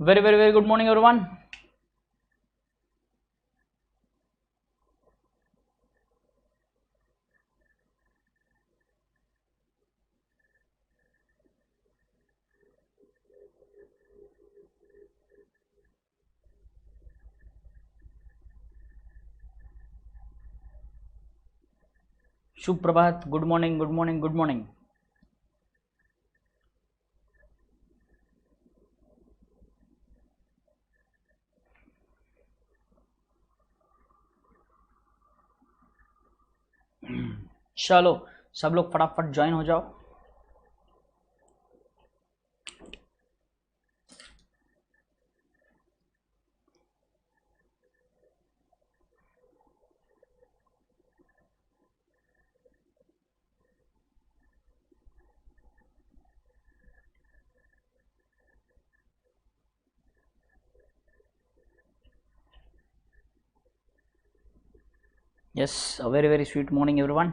very good morning everyone. शुभ प्रभात, good morning good morning good morning. चलो सब लोग फटाफट ज्वाइन हो जाओ। Yes, a very sweet morning everyone.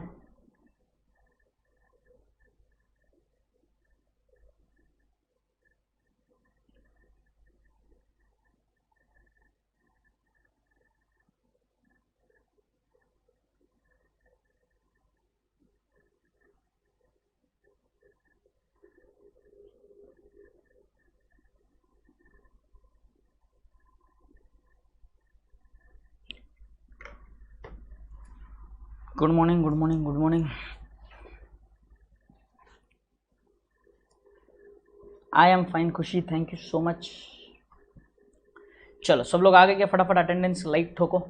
Good morning good morning good morning. I am fine खुशी, थैंक यू सो मच। चलो सब लोग आगे के फटाफट अटेंडेंस लाइक ठोको।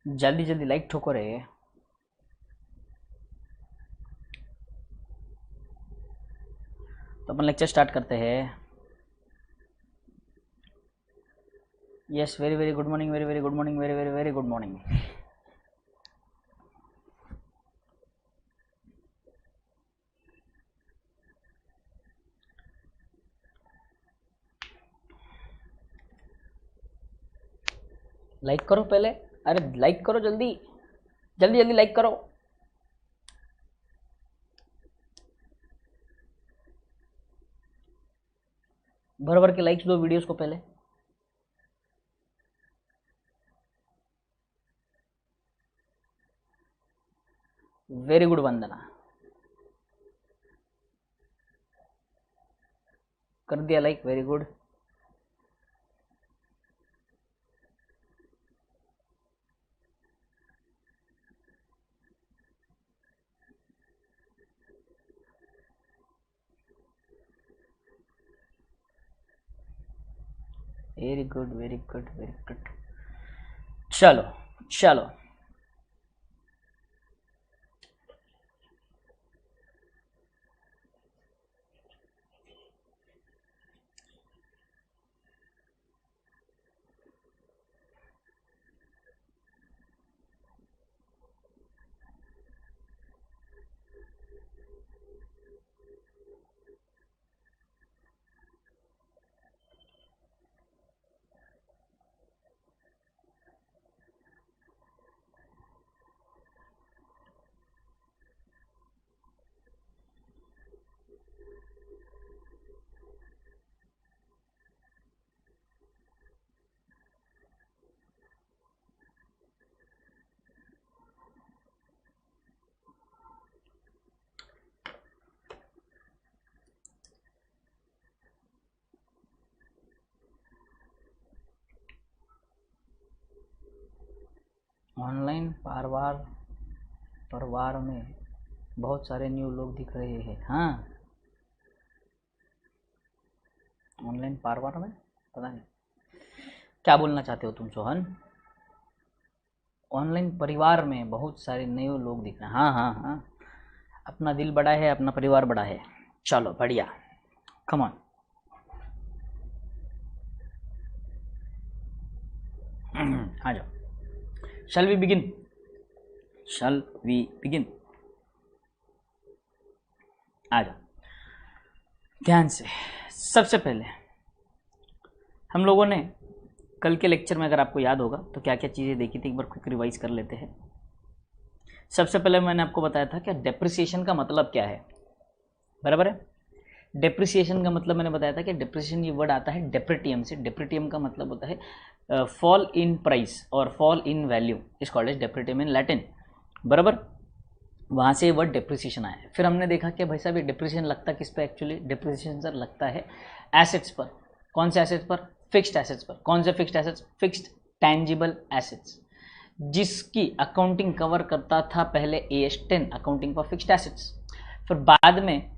जल्दी जल्दी लाइक ठोको रे। तो अपन लेक्चर स्टार्ट करते हैं। Yes, very good morning, very good morning, very good morning. Like करो पहले, अरे लाइक करो जल्दी जल्दी जल्दी लाइक करो। भर भर के लाइक्स दो वीडियोस को पहले। वेरी गुड वंदना, कर दिया like, very good. Very good very good very good. चलो चलो ऑनलाइन परिवार में बहुत सारे न्यू लोग दिख रहे हैं। हाँ, ऑनलाइन परिवार में पता नहीं क्या बोलना चाहते हो तुम सोहन। ऑनलाइन परिवार में बहुत सारे नए लोग दिख रहे हैं। हाँ हाँ हाँ, अपना दिल बड़ा है, अपना परिवार बड़ा है। चलो बढ़िया, कम ऑन। आ जाओ, shall we begin, shall we begin, आ जाओ ध्यान से। सबसे पहले हम लोगों ने कल के लेक्चर में, अगर आपको याद होगा तो क्या क्या चीज़ें देखी थी, एक बार क्विक रिवाइज कर लेते हैं। सबसे पहले मैंने आपको बताया था कि डेप्रिसिएशन का मतलब क्या है, बराबर है। डेप्रिसिएशन का मतलब मैंने बताया था कि डेप्रिसिएशन ये वर्ड आता है डेप्रिटियम से। डेप्रिटियम का मतलब होता है फॉल इन प्राइस और fall in value, is called as depretium in Latin, बराबर। वहाँ से ये वर्ड डेप्रिसिएशन आया है। फिर हमने देखा कि भाई साहब ये डेप्रिसिएशन लगता किस पे, एक्चुअली डेप्रिसिएशन सर लगता है एसेट्स पर। कौन से एसेट्स पर? फिक्स्ड एसेट्स पर। कौन से fixed assets? Fixed tangible assets, जिसकी अकाउंटिंग कवर करता था पहले AS10 accounting for fixed assets. फिर बाद में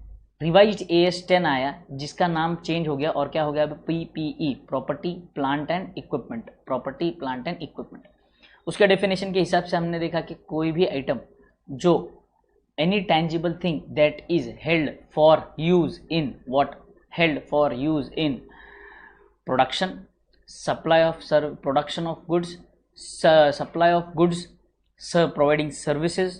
रिवाइज्ड AS10 आया, जिसका नाम चेंज हो गया और क्या हो गया अब? PPE, property plant and equipment, property plant and equipment. उसके डेफिनेशन के हिसाब से हमने देखा कि कोई भी आइटम जो any tangible thing that is held for use in what? Held for use in production, supply of production of goods, supply of goods, providing services,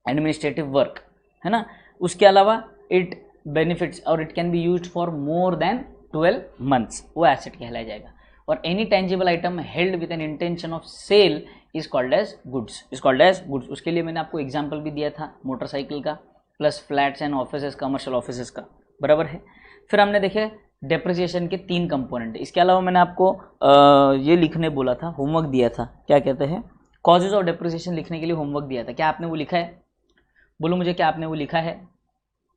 administrative work, है ना। उसके अलावा it benefits और it can be used for more than 12 months, वो asset कहलाया जाएगा। और any tangible item held with an intention of sale is called as goods, is called as goods. उसके लिए मैंने आपको एग्जांपल भी दिया था मोटरसाइकिल का, plus flats and offices, commercial offices का, बराबर है। फिर हमने देखे डेप्रिसिएशन के 3 कंपोनेंट। इसके अलावा मैंने आपको ये लिखने बोला था, होमवर्क दिया था, क्या कहते हैं, कॉजेज ऑफ डेप्रिसिएशन लिखने के लिए होमवर्क दिया था। क्या आपने वो लिखा है? बोलो मुझे, क्या आपने वो लिखा है?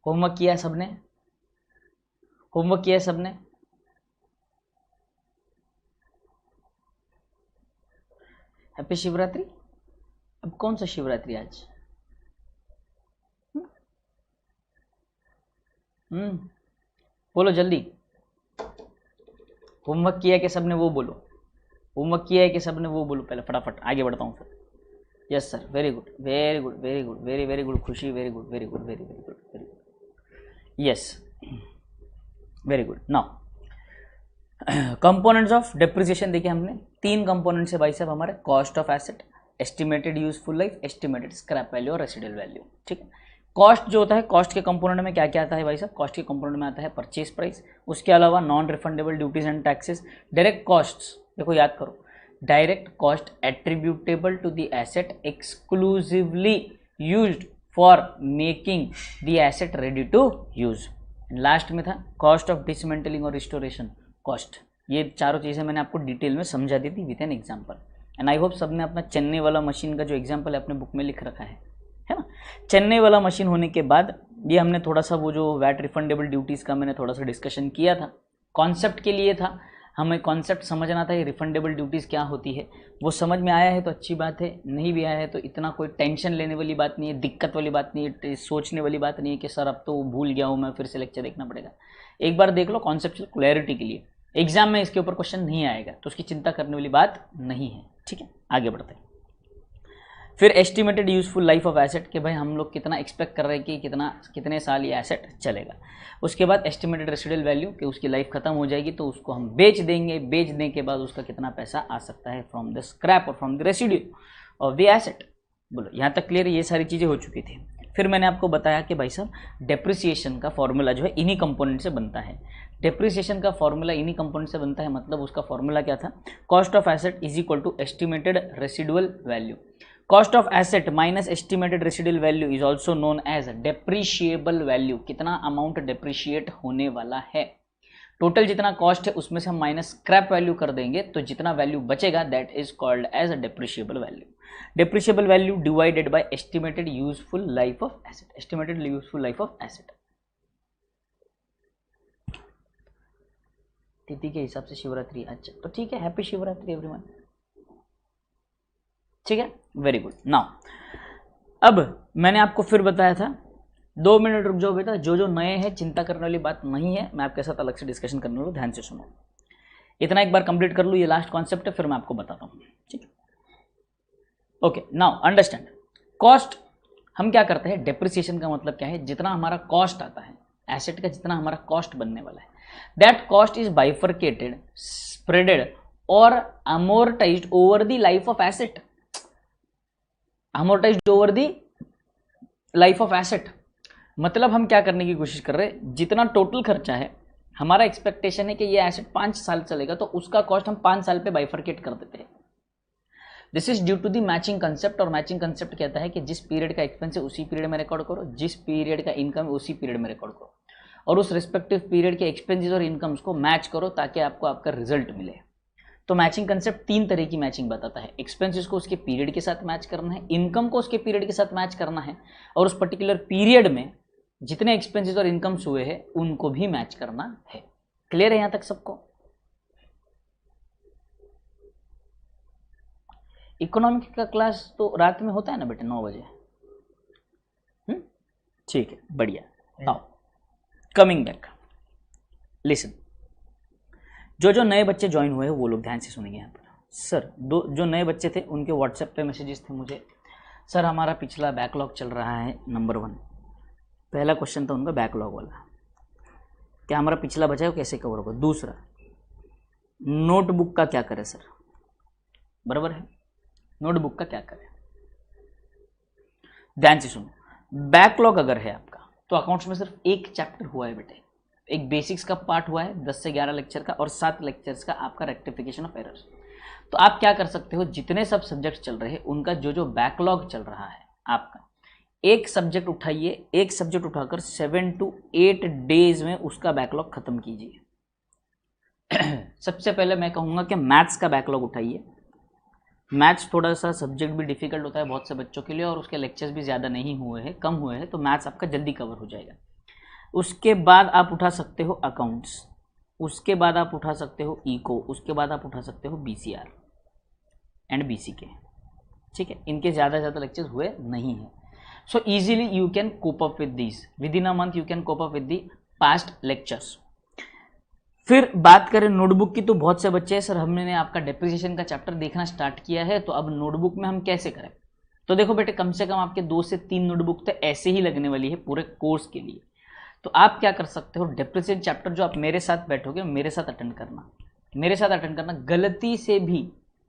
होमवर्क किया है सबने? होमवर्क किया है सबने? हैप्पी शिवरात्रि। अब कौन सा शिवरात्रि आज? बोलो जल्दी। होमवर्क किया है कि सबने? वो बोलो, होमवर्क किया है कि सबने? वो बोलो पहले, फटाफट आगे बढ़ता हूँ फिर। Yes sir, very good, very good, very good, very very good. Khushi, very good, very good, very very good, very good, yes, very good. Now components of depreciation देखिए हमने 3 कंपोनेंट्स है भाई साहब हमारे, cost of asset, estimated useful life, estimated scrap value और residual value, ठीक है। Cost जो होता है, कॉस्ट के कंपोनेंट में क्या क्या आता है भाई साहब? कॉस्ट के कंपोनेंट में आता है परचेज प्राइस, उसके अलावा non refundable duties and taxes, direct costs, देखो याद करो, direct cost attributable to the asset exclusively used for making the asset ready to use. Last में था कॉस्ट ऑफ डिसमेंटलिंग और रिस्टोरेशन कॉस्ट। ये चारों चीज़ें मैंने आपको डिटेल में समझा दी थी with an example, and I hope सबने अपना चेन्नई वाला मशीन का जो एग्जांपल है अपने बुक में लिख रखा है ना। चेन्नई वाला मशीन होने के बाद ये हमने थोड़ा सा वो जो वैट रिफंडेबल ड्यूटीज़ का मैंने थोड़ा सा डिस्कशन किया था, कॉन्सेप्ट के लिए था, हमें कॉन्सेप्ट समझना था, ये रिफंडेबल ड्यूटीज़ क्या होती है। वो समझ में आया है तो अच्छी बात है, नहीं भी आया है तो इतना कोई टेंशन लेने वाली बात नहीं है, दिक्कत वाली बात नहीं है, सोचने वाली बात नहीं है कि सर अब तो भूल गया हूँ मैं, फिर से लेक्चर देखना पड़ेगा। एक बार देख लो कॉन्सेप्चुअल क्लैरिटी के लिए, एग्जाम में इसके ऊपर क्वेश्चन नहीं आएगा तो उसकी चिंता करने वाली बात नहीं है, ठीक है। आगे बढ़ते हैं। फिर estimated useful life of asset, कि भाई हम लोग कितना एक्सपेक्ट कर रहे हैं कि कितने साल ये एसेट चलेगा। उसके बाद एस्टिमेटेड रेसिडुअल वैल्यू, कि उसकी लाइफ खत्म हो जाएगी तो उसको हम बेच देंगे, बेचने के बाद उसका कितना पैसा आ सकता है फ्रॉम द स्क्रैप और from the residue of the asset. बोलो यहाँ तक क्लियर? ये सारी चीज़ें हो चुकी थी। फिर मैंने आपको बताया कि भाई साहब डेप्रिसिएशन का फॉर्मूला जो है इन्हीं कंपोनेंट से बनता है। डेप्रिसिएशन का फॉर्मूला इन्हीं कंपोनेंट से बनता है, मतलब उसका फॉर्मूला क्या था? Cost of asset is equal to estimated residual value. Cost of asset minus estimated residual value is also known as depreciable value. कितना अमाउंट डेप्रिशिएट होने वाला है, टोटल जितना कॉस्ट है उसमें से हम माइनस स्क्रैप वैल्यू कर देंगे तो जितना वैल्यू बचेगा that is called as a depreciable value. Depreciable value divided by estimated useful life of asset, estimated useful life of asset. तिथि के हिसाब से शिवरात्रि, अच्छा तो ठीक है, हैप्पी शिवरात्रि एवरीवन, ठीक है, वेरी गुड। नाउ अब मैंने आपको फिर बताया था, 2 मिनट रुक जाओ बेटा, जो नए हैं चिंता करने वाली बात नहीं है, मैं आपके साथ अलग से डिस्कशन करने वाला हूं, ध्यान से सुनो। इतना एक बार कंप्लीट कर लूँ, ये लास्ट कॉन्सेप्ट है, फिर मैं आपको बताता हूँ, ठीक है। Okay, now understand. कॉस्ट हम क्या करते हैं, डेप्रिसिएशन का मतलब क्या है? जितना हमारा कॉस्ट आता है एसेट का, जितना हमारा कॉस्ट बनने वाला है, that cost is bifurcated, spreaded और amortized over the life of asset, amortized over the life of asset। मतलब हम क्या करने की कोशिश कर रहे हैं, जितना टोटल खर्चा है, हमारा एक्सपेक्टेशन है कि ये एसेट 5 साल चलेगा, तो उसका कॉस्ट हम 5 साल पे बाइफरकेट कर देते हैं। This is due to the matching concept. और मैचिंग कंसेप्ट कहता है कि जिस पीरियड का एक्सपेंस है उसी पीरियड में रिकॉर्ड करो, जिस पीरियड का इनकम है उसी पीरियड में रिकॉर्ड करो, और उस रिस्पेक्टिव पीरियड के एक्सपेंसेस और इनकम्स को मैच करो ताकि आपको आपका रिजल्ट मिले। तो मैचिंग कंसेप्ट 3 तरह की मैचिंग बताता है। एक्सपेंसेस को उसके पीरियड के साथ मैच करना है, इनकम को उसके पीरियड के साथ मैच करना है, और उस पर्टिकुलर पीरियड में जितने एक्सपेंसेस और इनकम्स हुए हैं उनको भी मैच करना है। क्लियर है यहां तक सबको? इकोनॉमिक्स का क्लास तो रात में होता है ना बेटे, 9 बजे। ठीक है, बढ़िया। Now coming back, listen. जो नए बच्चे ज्वाइन हुए हैं वो लोग ध्यान से सुनेंगे यहाँ पर। सर जो नए बच्चे थे उनके व्हाट्सएप पे मैसेजेस थे मुझे, सर हमारा पिछला बैकलॉग चल रहा है। नंबर 1 पहला क्वेश्चन था उनका बैकलॉग वाला, क्या हमारा पिछला बचा है वो कैसे कवर होगा। दूसरा, नोटबुक का क्या करें सर, बराबर है, नोटबुक का क्या करें। ध्यान से सुनो, बैकलॉग अगर है आपका तो अकाउंट्स में सिर्फ एक चैप्टर हुआ है बेटे, एक बेसिक्स का पार्ट हुआ है 10 से 11 लेक्चर का, और 7 लेक्चर्स का आपका रेक्टिफिकेशन ऑफ एरर्स। तो आप क्या कर सकते हो, जितने सब सब्जेक्ट चल रहे हैं उनका जो बैकलॉग चल रहा है आपका, एक सब्जेक्ट उठाइए, एक सब्जेक्ट उठाकर 7 to 8 डेज में उसका बैकलॉग खत्म कीजिए। सबसे पहले मैं कहूँगा कि मैथ्स का बैकलॉग उठाइए। मैथ्स थोड़ा सा सब्जेक्ट भी डिफिकल्ट होता है बहुत से बच्चों के लिए, और उसके लेक्चर्स भी ज़्यादा नहीं हुए हैं, कम हुए हैं, तो मैथ्स आपका जल्दी कवर हो जाएगा। उसके बाद आप उठा सकते हो अकाउंट्स, उसके बाद आप उठा सकते हो इको, उसके बाद आप उठा सकते हो BCR एंड BCK। ठीक है, इनके ज़्यादा लेक्चर्स हुए नहीं हैं। So easily you can cope up with this, with in a month you can cope up with the past lectures. फिर बात करें नोटबुक की, तो बहुत से बच्चे हैं सर हमने आपका डेप्रिसिएशन का चैप्टर देखना स्टार्ट किया है, तो अब नोटबुक में हम कैसे करें। तो देखो बेटे, कम से कम आपके 2 से 3 नोटबुक तो ऐसे ही लगने वाली है पूरे कोर्स के लिए। तो आप क्या कर सकते हो, डेप्रिसिएशन चैप्टर जो आप मेरे साथ बैठोगे, मेरे साथ अटेंड करना, मेरे साथ अटेंड करना।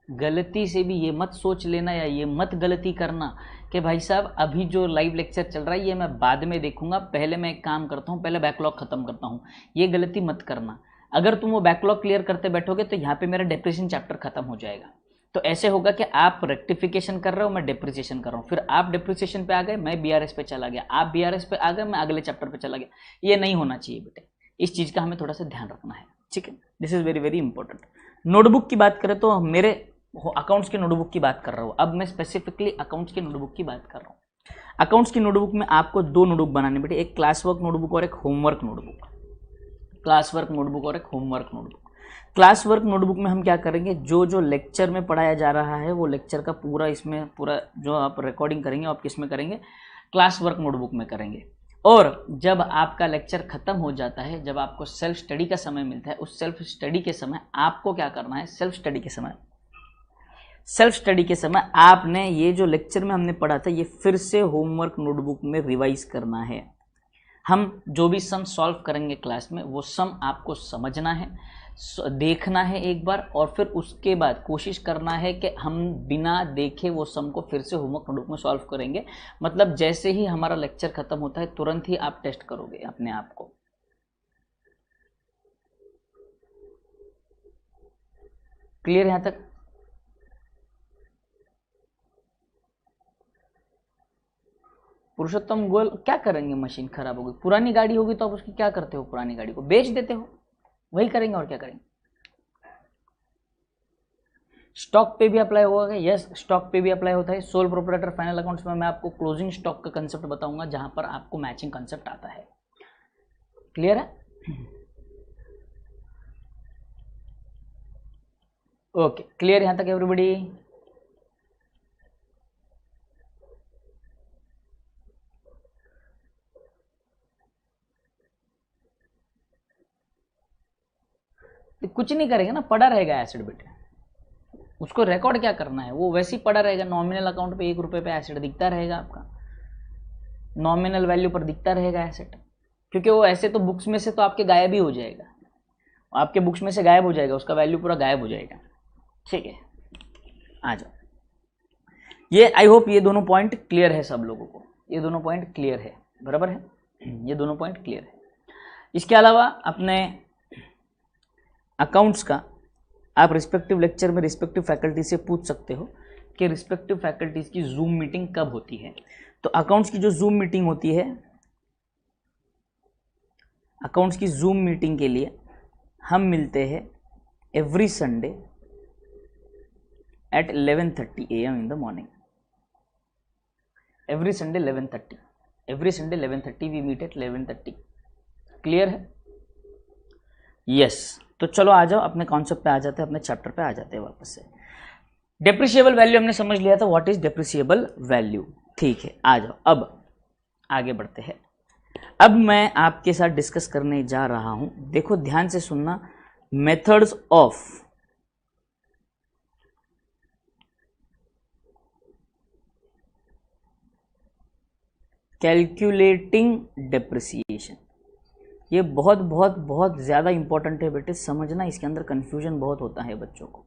गलती से भी ये मत सोच लेना या ये मत गलती करना कि भाई साहब अभी जो लाइव लेक्चर चल रहा है ये मैं बाद में देखूंगा, पहले मैं एक काम करता हूँ, पहले बैकलॉग खत्म करता हूँ। ये गलती मत करना। अगर तुम वो बैकलॉग क्लियर करते बैठोगे तो यहाँ पे मेरा डेप्रिसिएशन चैप्टर खत्म हो जाएगा। तो ऐसे होगा कि आप रेक्टिफिकेशन कर रहे हो, मैं डेप्रिसिएशन कर रहा हूँ, फिर आप डेप्रिसिएशन पे आ गए, मैं BRS पे चला गया, आप BRS पे आ गए, मैं अगले चैप्टर पे चला गया। ये नहीं होना चाहिए बेटे, इस चीज़ का हमें थोड़ा सा ध्यान रखना है। ठीक है, this is very very important. Notebook की बात करें तो मेरे अकाउंट्स की नोटबुक की बात कर रहा हूँ, अब मैं स्पेसिफिकली अकाउंट्स की नोटबुक की बात कर रहा हूँ। अकाउंट्स की नोटबुक में आपको 2 नोटबुक बनाने बेटे, एक क्लास वर्क नोटबुक और एक homework notebook. Class work notebook और एक homework notebook. Class work notebook में हम क्या करेंगे, जो लेक्चर में पढ़ाया जा रहा है वो लेक्चर का पूरा इसमें पूरा जो आप रिकॉर्डिंग करेंगे आप किस में करेंगे, क्लास वर्क नोटबुक में करेंगे। और जब आपका लेक्चर खत्म हो जाता है, जब आपको सेल्फ स्टडी का समय मिलता है, उस सेल्फ स्टडी के समय आपको क्या करना है, सेल्फ स्टडी के समय आपने ये जो लेक्चर में हमने पढ़ा था ये फिर से होमवर्क नोटबुक में रिवाइज करना है। हम जो भी सम सॉल्व करेंगे क्लास में वो सम आपको समझना है, देखना है एक बार, और फिर उसके बाद कोशिश करना है कि हम बिना देखे वो सम को फिर से होमवर्क नोटबुक में सॉल्व करेंगे। मतलब जैसे ही हमारा लेक्चर खत्म होता है तुरंत ही आप टेस्ट करोगे अपने आप को। क्लियर यहां तक? पुरुषोत्तम गोयल क्या करेंगे, मशीन खराब होगी, पुरानी गाड़ी होगी तो आप उसकी क्या करते हो, पुरानी गाड़ी को बेच देते हो, वही करेंगे और क्या करेंगे। स्टॉक पे भी अप्लाई होगा, यस स्टॉक पे भी अप्लाई होता है। सोल प्रोप्राइटर फाइनल अकाउंट्स में मैं आपको क्लोजिंग स्टॉक का कंसेप्ट बताऊंगा जहां पर आपको मैचिंग कंसेप्ट आता है। क्लियर है? ओके, क्लियर यहां तक एवरीबॉडी? कुछ नहीं करेगा ना, पड़ा रहेगा एसिड बेटे, उसको रिकॉर्ड क्या करना है, वो वैसे ही पड़ा रहेगा। नॉमिनल अकाउंट पे 1 रुपये पे एसिड दिखता रहेगा, आपका नॉमिनल वैल्यू पर दिखता रहेगा एसिड, क्योंकि वो ऐसे तो बुक्स में से तो आपके गायब ही हो जाएगा, आपके बुक्स में से गायब हो जाएगा, उसका वैल्यू पूरा गायब हो जाएगा। ठीक है, आ जाओ। ये आई होप ये दोनों पॉइंट क्लियर है सब लोगों को, ये दोनों पॉइंट क्लियर है, बराबर है, ये दोनों पॉइंट क्लियर है। इसके अलावा अपने अकाउंट्स का आप रिस्पेक्टिव लेक्चर में रिस्पेक्टिव फैकल्टी से पूछ सकते हो कि रिस्पेक्टिव फैकल्टीज की जूम मीटिंग कब होती है। तो अकाउंट्स की जो जूम मीटिंग होती है, अकाउंट्स की जूम मीटिंग के लिए हम मिलते हैं every Sunday at 11:30 AM in the morning. Every Sunday 11:30, every Sunday 11:30 we meet at 11:30। Clear है? यस। तो चलो आ जाओ, अपने कॉन्सेप्ट पे आ जाते हैं, अपने चैप्टर पे आ जाते हैं वापस से। डेप्रिशिएबल वैल्यू हमने समझ लिया था, व्हाट इज डेप्रिशिएबल वैल्यू। ठीक है, आ जाओ, अब आगे बढ़ते हैं। अब मैं आपके साथ डिस्कस करने जा रहा हूं, देखो ध्यान से सुनना, मेथड्स ऑफ कैलकुलेटिंग डेप्रिसिएशन। ये बहुत बहुत बहुत ज़्यादा इंपॉर्टेंट है बेटे, समझना, इसके अंदर कंफ्यूजन बहुत होता है बच्चों को।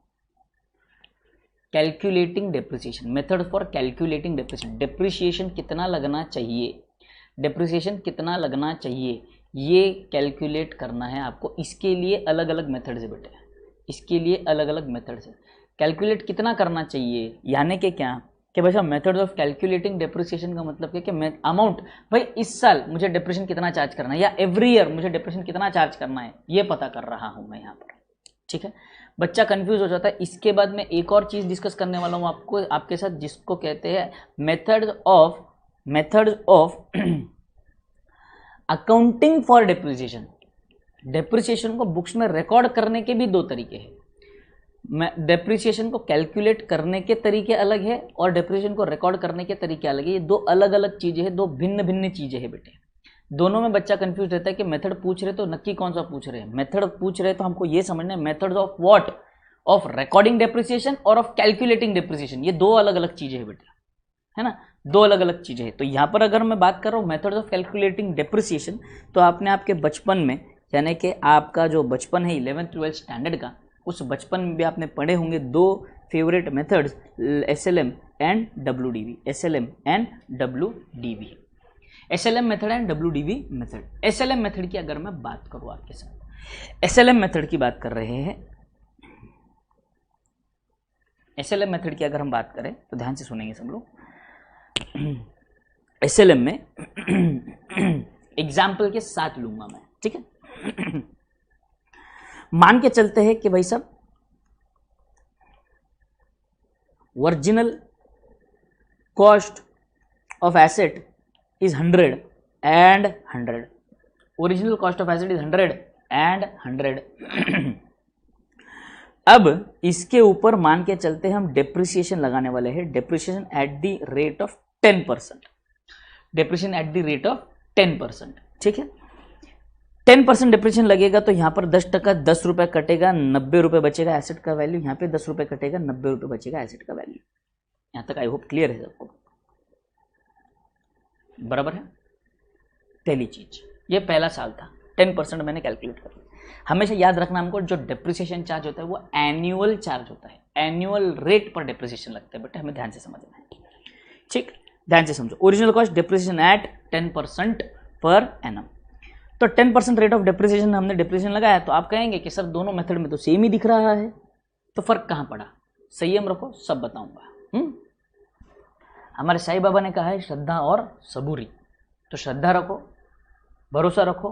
Calculating depreciation, method for calculating depreciation, depreciation कितना लगना चाहिए, डेप्रिसिएशन कितना लगना चाहिए, ये कैलकुलेट करना है आपको। इसके लिए अलग अलग मेथड्स है बेटे, इसके लिए अलग अलग मेथड्स है। कैलकुलेट कितना करना चाहिए यानी कि क्या कि भाई साहब मेथड ऑफ कैलकुलेटिंग डेप्रिसिएशन का मतलब क्या कि अमाउंट, भाई इस साल मुझे डेप्रिसिएशन कितना चार्ज करना है या एवरी ईयर मुझे डेप्रिसिएशन कितना चार्ज करना है, ये पता कर रहा हूं मैं यहाँ पर। ठीक है, बच्चा कंफ्यूज हो जाता है। इसके बाद मैं एक और चीज डिस्कस करने वाला हूँ आपको, आपके साथ, जिसको कहते हैं methods of accounting for depreciation. Depreciation को बुक्स में रिकॉर्ड करने के भी दो तरीके हैं। डेप्रिसिएशन को कैलकुलेट करने के तरीके अलग है और डेप्रिसिएशन को रिकॉर्ड करने के तरीके अलग है। ये दो अलग अलग चीजें हैं, दो भिन्न भिन्न चीजें हैं बेटे। दोनों में बच्चा कंफ्यूज रहता है कि मेथड पूछ रहे तो नक्की कौन सा पूछ रहे हैं। मेथड पूछ रहे तो हमको ये समझना है methods of what, of recording depreciation और ऑफ कैलकुलेटिंग डेप्रिसिएशन। ये दो अलग अलग चीजें हैं बेटा, है ना, दो अलग अलग चीजें हैं। तो यहाँ पर अगर मैं बात कर रहा हूँ मेथड्स ऑफ कैलकुलेटिंग डेप्रिसिएशन, तो आपने आपके बचपन में, यानी कि आपका जो बचपन है 11th-12th स्टैंडर्ड का, उस बचपन में भी आपने पढ़े होंगे दो favourite methods, SLM and WDV, SLM and WDV, SLM method and WDV method. SLM method की अगर मैं बात करूं आपके साथ, SLM मेथड की बात कर रहे हैं, SLM मेथड की अगर हम बात करें तो ध्यान से सुनेंगे सब लोग। SLM में एग्जाम्पल के साथ लूंगा मैं, ठीक है। मान के चलते हैं कि भाई साहब original cost of asset is 100 and 100, original cost of asset is 100 and 100। अब इसके ऊपर मान के चलते हैं हम डेप्रिसिएशन लगाने वाले हैं, depreciation at the rate of 10%, depreciation at the rate of 10%, ठीक है। 10% डिप्रिसिएशन लगेगा तो यहाँ पर 10% 10 रुपये कटेगा, 90 रुपये बचेगा एसेट का वैल्यू। यहाँ पे 10 रुपये कटेगा, 90 रुपये बचेगा एसेट का वैल्यू। यहाँ तक आई होप क्लियर है सबको, बराबर है। पहली चीज, ये पहला साल था, 10% मैंने कैलकुलेट कर लिया। हमेशा याद रखना हमको, जो डिप्रिसिएशन चार्ज होता है वो एनुअल चार्ज होता है, एनुअल रेट पर डिप्रिसिएशन लगता है बेटा, हमें ध्यान से समझना है, ठीक, ध्यान से समझो। Original cost depreciation eight 10% per annum. तो 10% रेट ऑफ डेप्रिसिएशन हमने डेप्रिसिएशन लगाया, तो आप कहेंगे कि सर दोनों मेथड में तो सेम ही दिख रहा है, तो फर्क कहाँ पड़ा? संयम रखो, सब बताऊंगा। हमारे साईं बाबा ने कहा है श्रद्धा और सबूरी, तो श्रद्धा रखो, भरोसा रखो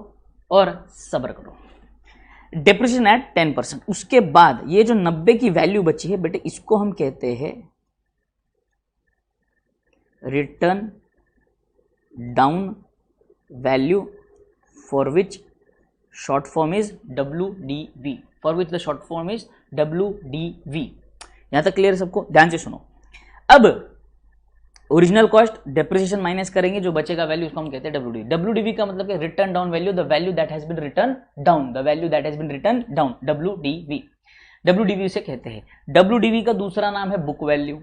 और सब्र करो। Depreciation eight 10%। उसके बाद ये जो 90 की वैल्यू बची है बेटे, इसको हम कहते हैं return down value, for which short form is WDV, for which the short form is WDV। यहां तक क्लियर सबको? ध्यान से सुनो। अब ओरिजिनल कॉस्ट डेप्रिसिएशन माइनस करेंगे, जो बचेगा वैल्यू, उसको हम कहते हैं WDV। WDV का मतलब है written down value, the value that has been written down, the value that has been written down, WDV। WDV से कहते हैं। WDV का दूसरा नाम है बुक वैल्यू।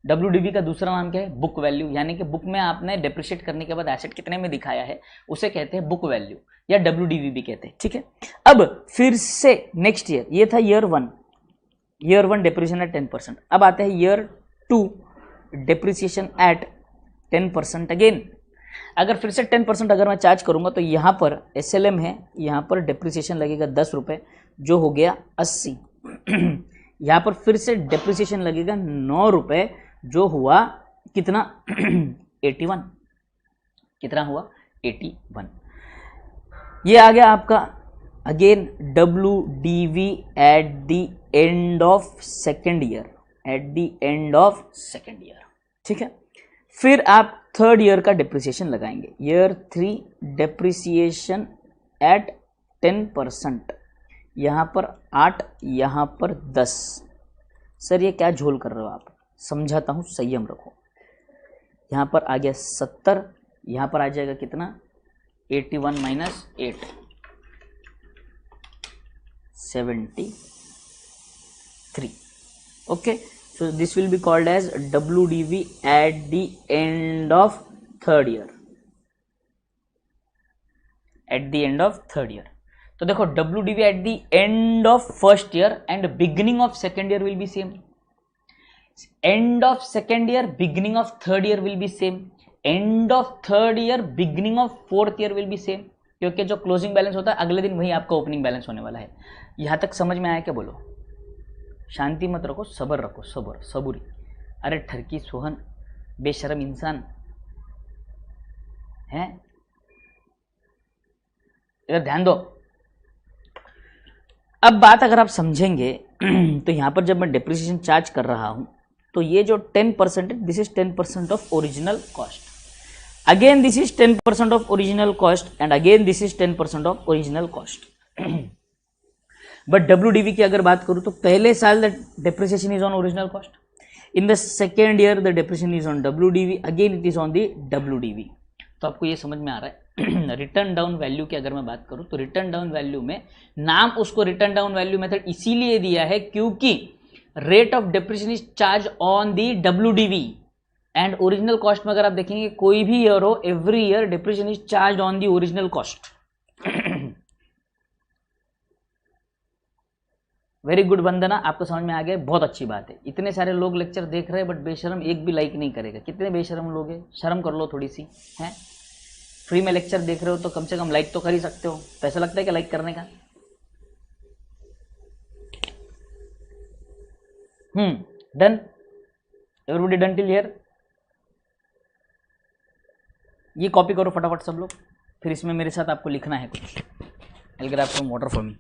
WDV का दूसरा नाम क्या है? बुक वैल्यू, यानी कि बुक में आपने डेप्रिशिएट करने के बाद एसेट कितने में दिखाया है, उसे कहते हैं बुक वैल्यू या WDV भी कहते हैं, ठीक है। अब फिर से नेक्स्ट ईयर, ये था ईयर 1, ईयर 1 डेप्रिसिएशन एट 10%। अब आते हैं ईयर 2 डेप्रिसिएशन एट 10% अगेन। अगर फिर से 10% अगर मैं चार्ज करूंगा तो यहाँ पर SLM है, यहाँ पर डेप्रिसिएशन लगेगा 10 रुपये जो हो गया 80। यहाँ पर फिर से डेप्रिसिएशन लगेगा 9 रुपये जो हुआ कितना 81। कितना हुआ 81। ये आ गया आपका again WDV at the end of second year, at the end of second year. ठीक है, फिर आप थर्ड ईयर का डिप्रिसिएशन लगाएंगे। ईयर 3 डिप्रिसिएशन एट 10%, यहाँ पर 8, यहाँ पर 10। सर ये क्या झोल कर रहे हो आप, समझाता हूँ, संयम रखो। यहाँ पर आ गया 70, यहाँ पर आ जाएगा कितना 81 minus 8, 73। Okay, so this will be called as WDV at the end of third year, at the end of third year। तो देखो WDV at the end of first year and beginning of second year will be same, end of second year beginning of third year will be same, end of third year beginning of fourth year will be same, क्योंकि जो closing balance होता है अगले दिन वही आपका opening balance होने वाला है। यहाँ तक समझ में आया क्या? बोलो, शांति मत रखो, सबर रखो, सबर सबूरी। अरे ठरकी सोहन, बेशरम इंसान है, इधर ध्यान दो। अब बात अगर आप समझेंगे तो यहां पर जब मैं डिप्रिसिएशन चार्ज कर रहा हूं तो ये जो 10% है, this is 10% of original cost, again this is 10% of original cost and again this is 10% of original cost. But WDV की अगर बात करूं तो पहले साल the depreciation is on original cost, in the second year the depreciation is on WDV, again it is on the WDV। तो आपको ये समझ में आ रहा है। रिटर्न डाउन वैल्यू की अगर मैं बात करूं तो रिटर्न डाउन वैल्यू में नाम उसको रिटर्न डाउन वैल्यू मेथड इसीलिए दिया है क्योंकि rate of depreciation is charge on the WDV and original cost में अगर आप देखेंगे कोई भी ईयर हो, every year depreciation is charge on the original cost. Very good Vandana, आपको समझ में आ गया, बहुत अच्छी बात है। इतने सारे लोग लेक्चर देख रहे हैं बट बेशरम एक भी लाइक नहीं करेगा। कितने बेशरम लोग हैं, शर्म कर लो थोड़ी सी, हैं? फ्री में लेक्चर देख रहे हो तो कम से कम लाइक तो कर ही सकते हो, पैसा लगता है क्या लाइक करने का? Done, everybody done till here? ये कॉपी करो फटाफट सब लोग, फिर इसमें मेरे साथ आपको लिखना है कुछ। I'll grab some water for me।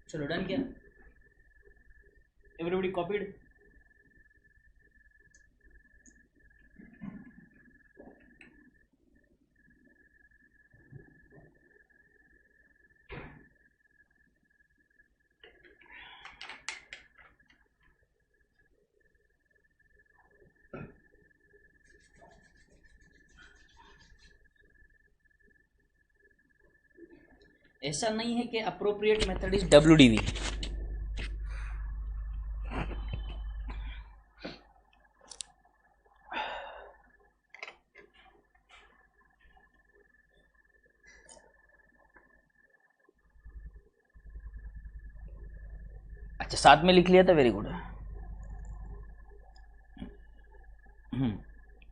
चलो डन किया, एवरीबॉडी कॉपीड? ऐसा नहीं है कि अप्रोप्रिएट मेथड इज WDV। अच्छा साथ में लिख लिया था, वेरी गुड।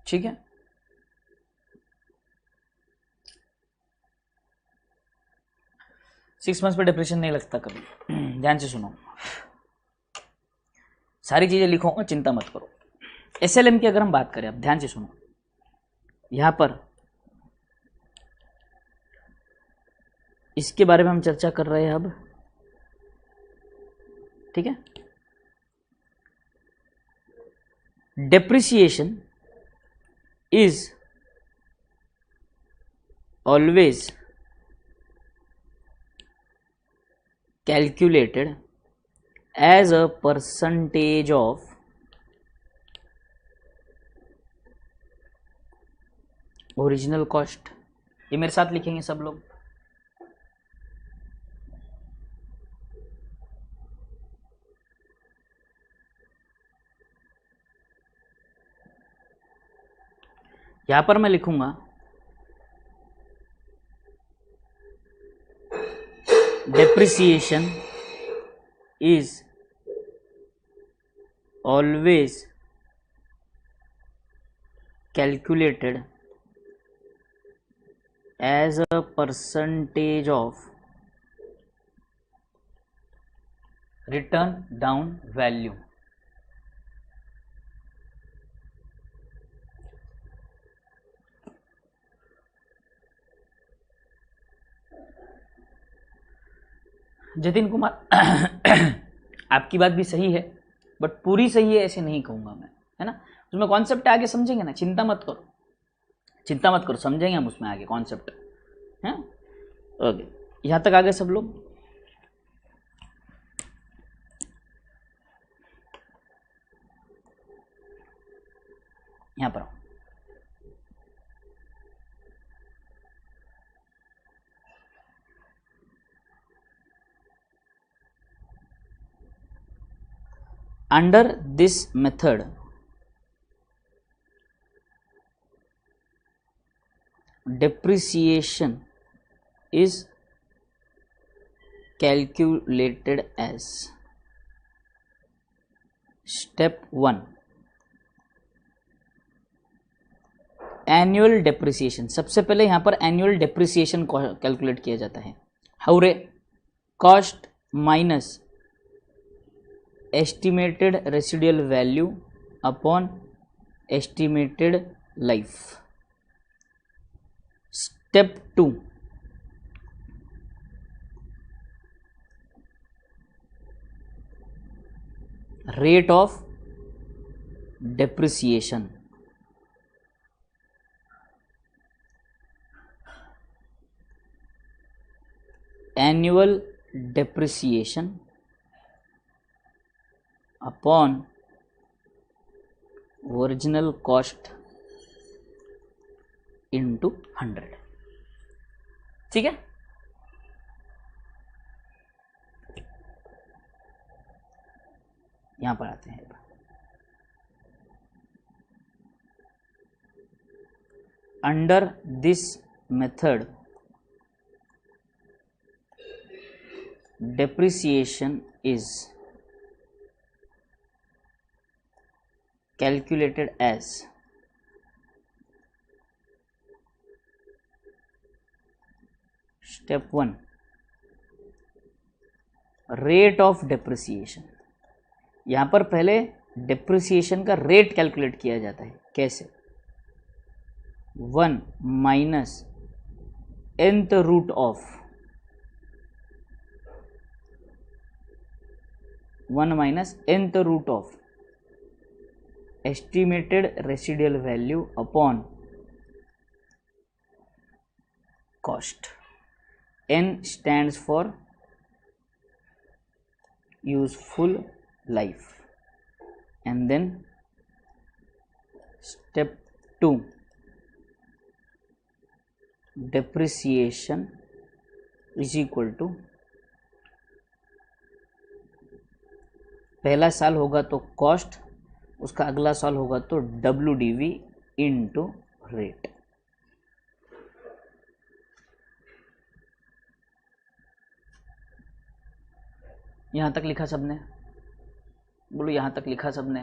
ठीक है, सिक्स मंथ्स पे डिप्रेशन नहीं लगता कभी। ध्यान से सुनो, सारी चीजें लिखूंगा, चिंता मत करो। एसएलएम की अगर हम बात करें, अब ध्यान से सुनो, यहां पर इसके बारे में हम चर्चा कर रहे हैं अब, ठीक है। Depreciation is always calculated as a percentage of original cost. ये मेरे साथ लिखेंगे सब लोग। यहां पर मैं लिखूंगा depreciation is always calculated as a percentage of written down value। Jatin Kumar आपकी बात भी सही है, बट पूरी सही है ऐसे नहीं कहूंगा मैं, है ना। उसमें कॉन्सेप्ट आगे समझेंगे ना, चिंता मत करो, चिंता मत करो, समझेंगे हम उसमें आगे कॉन्सेप्ट, है। ओके, यहां तक आगे सब लोग। यहां पर under this method depreciation is calculated as step 1 annual depreciation. सबसे पहले यहां पर एनुअल डेप्रिसिएशन कैलकुलेट किया जाता है। हाउ रे, cost minus estimated residual value upon estimated life। step 2 rate of depreciation। annual depreciation upon original cost into 100। ठीक है, यहां पर आते हैं। Under this method depreciation is calculated as step 1 rate of depreciation। यहां पर पहले डेप्रिसिएशन का रेट कैलकुलेट किया जाता है। कैसे? 1 minus nth root of 1 minus nth root of estimated residual value upon cost। n stands for useful life। and then step 2 depreciation is equal to, पहला साल होगा तो कॉस्ट, उसका अगला साल होगा तो WDV इंटू रेट। यहां तक लिखा सबने? बोलो यहाँ तक लिखा सबने?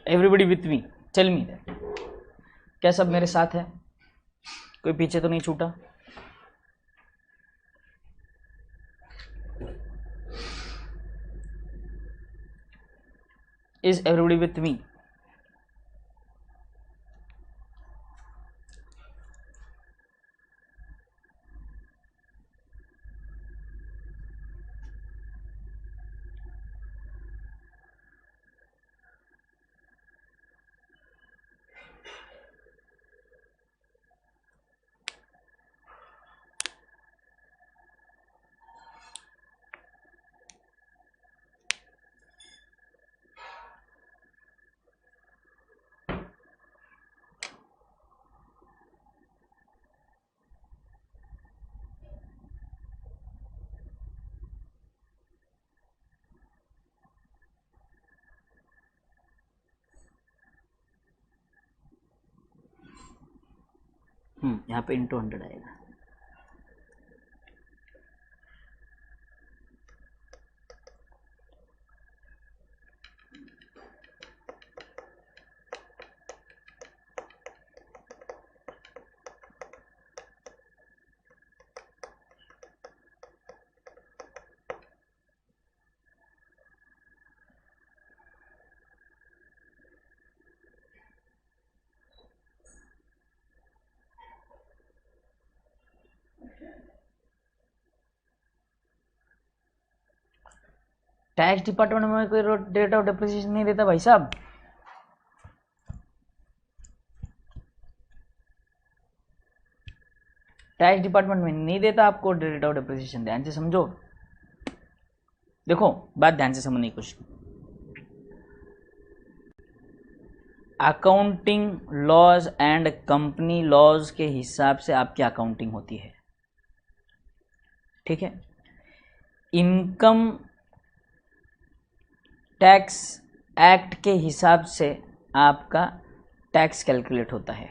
Everybody with me, tell me that. क्या सब मेरे साथ है? कोई पीछे तो नहीं छूटा? इज एवरीबडी विथ मी? यहाँ पे इंटू 100 आएगा। टैक्स डिपार्टमेंट में कोई डेट ऑफ डिप्रिसिएशन नहीं देता भाई साहब। टैक्स डिपार्टमेंट में नहीं देता आपको डेट ऑफ डिप्रिसिएशन। ध्यान से समझो, देखो बात ध्यान से समझने की कोशिश। Accounting laws and company laws के हिसाब से आपकी अकाउंटिंग होती है, ठीक है। इनकम टैक्स एक्ट के हिसाब से आपका टैक्स कैलकुलेट होता है।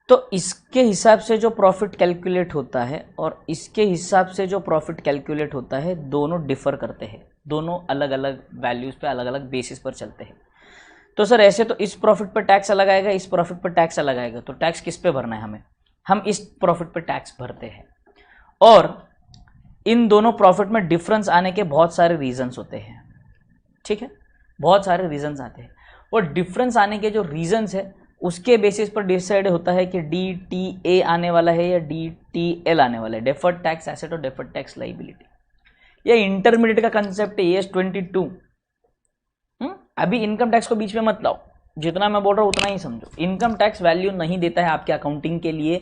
तो इसके हिसाब से जो प्रॉफिट कैलकुलेट होता है और इसके हिसाब से जो प्रॉफिट कैलकुलेट होता है, दोनों डिफर करते हैं, दोनों अलग अलग वैल्यूज़ पे अलग अलग बेसिस पर चलते हैं। तो सर ऐसे तो इस प्रॉफिट पर टैक्स अलग आएगा, इस प्रॉफिट पर टैक्स अलग आएगा, तो टैक्स किस पे भरना है हमें? हम इस प्रॉफिट पर टैक्स भरते हैं। और इन दोनों प्रॉफिट में डिफरेंस आने के बहुत सारे रीजंस होते हैं, ठीक है, बहुत सारे रीजंस आते हैं। और डिफरेंस आने के जो रीजंस है उसके बेसिस पर डिसाइड होता है कि DTA आने वाला है या DTL आने वाला है, डेफर्ड टैक्स एसेट और डेफर्ड टैक्स लाइबिलिटी। ये इंटरमीडिएट का कंसेप्ट है, ES 22। अभी इनकम टैक्स को बीच में मत लाओ, जितना मैं बोल रहा हूँ उतना ही समझो। इनकम टैक्स वैल्यू नहीं देता है आपके अकाउंटिंग के लिए,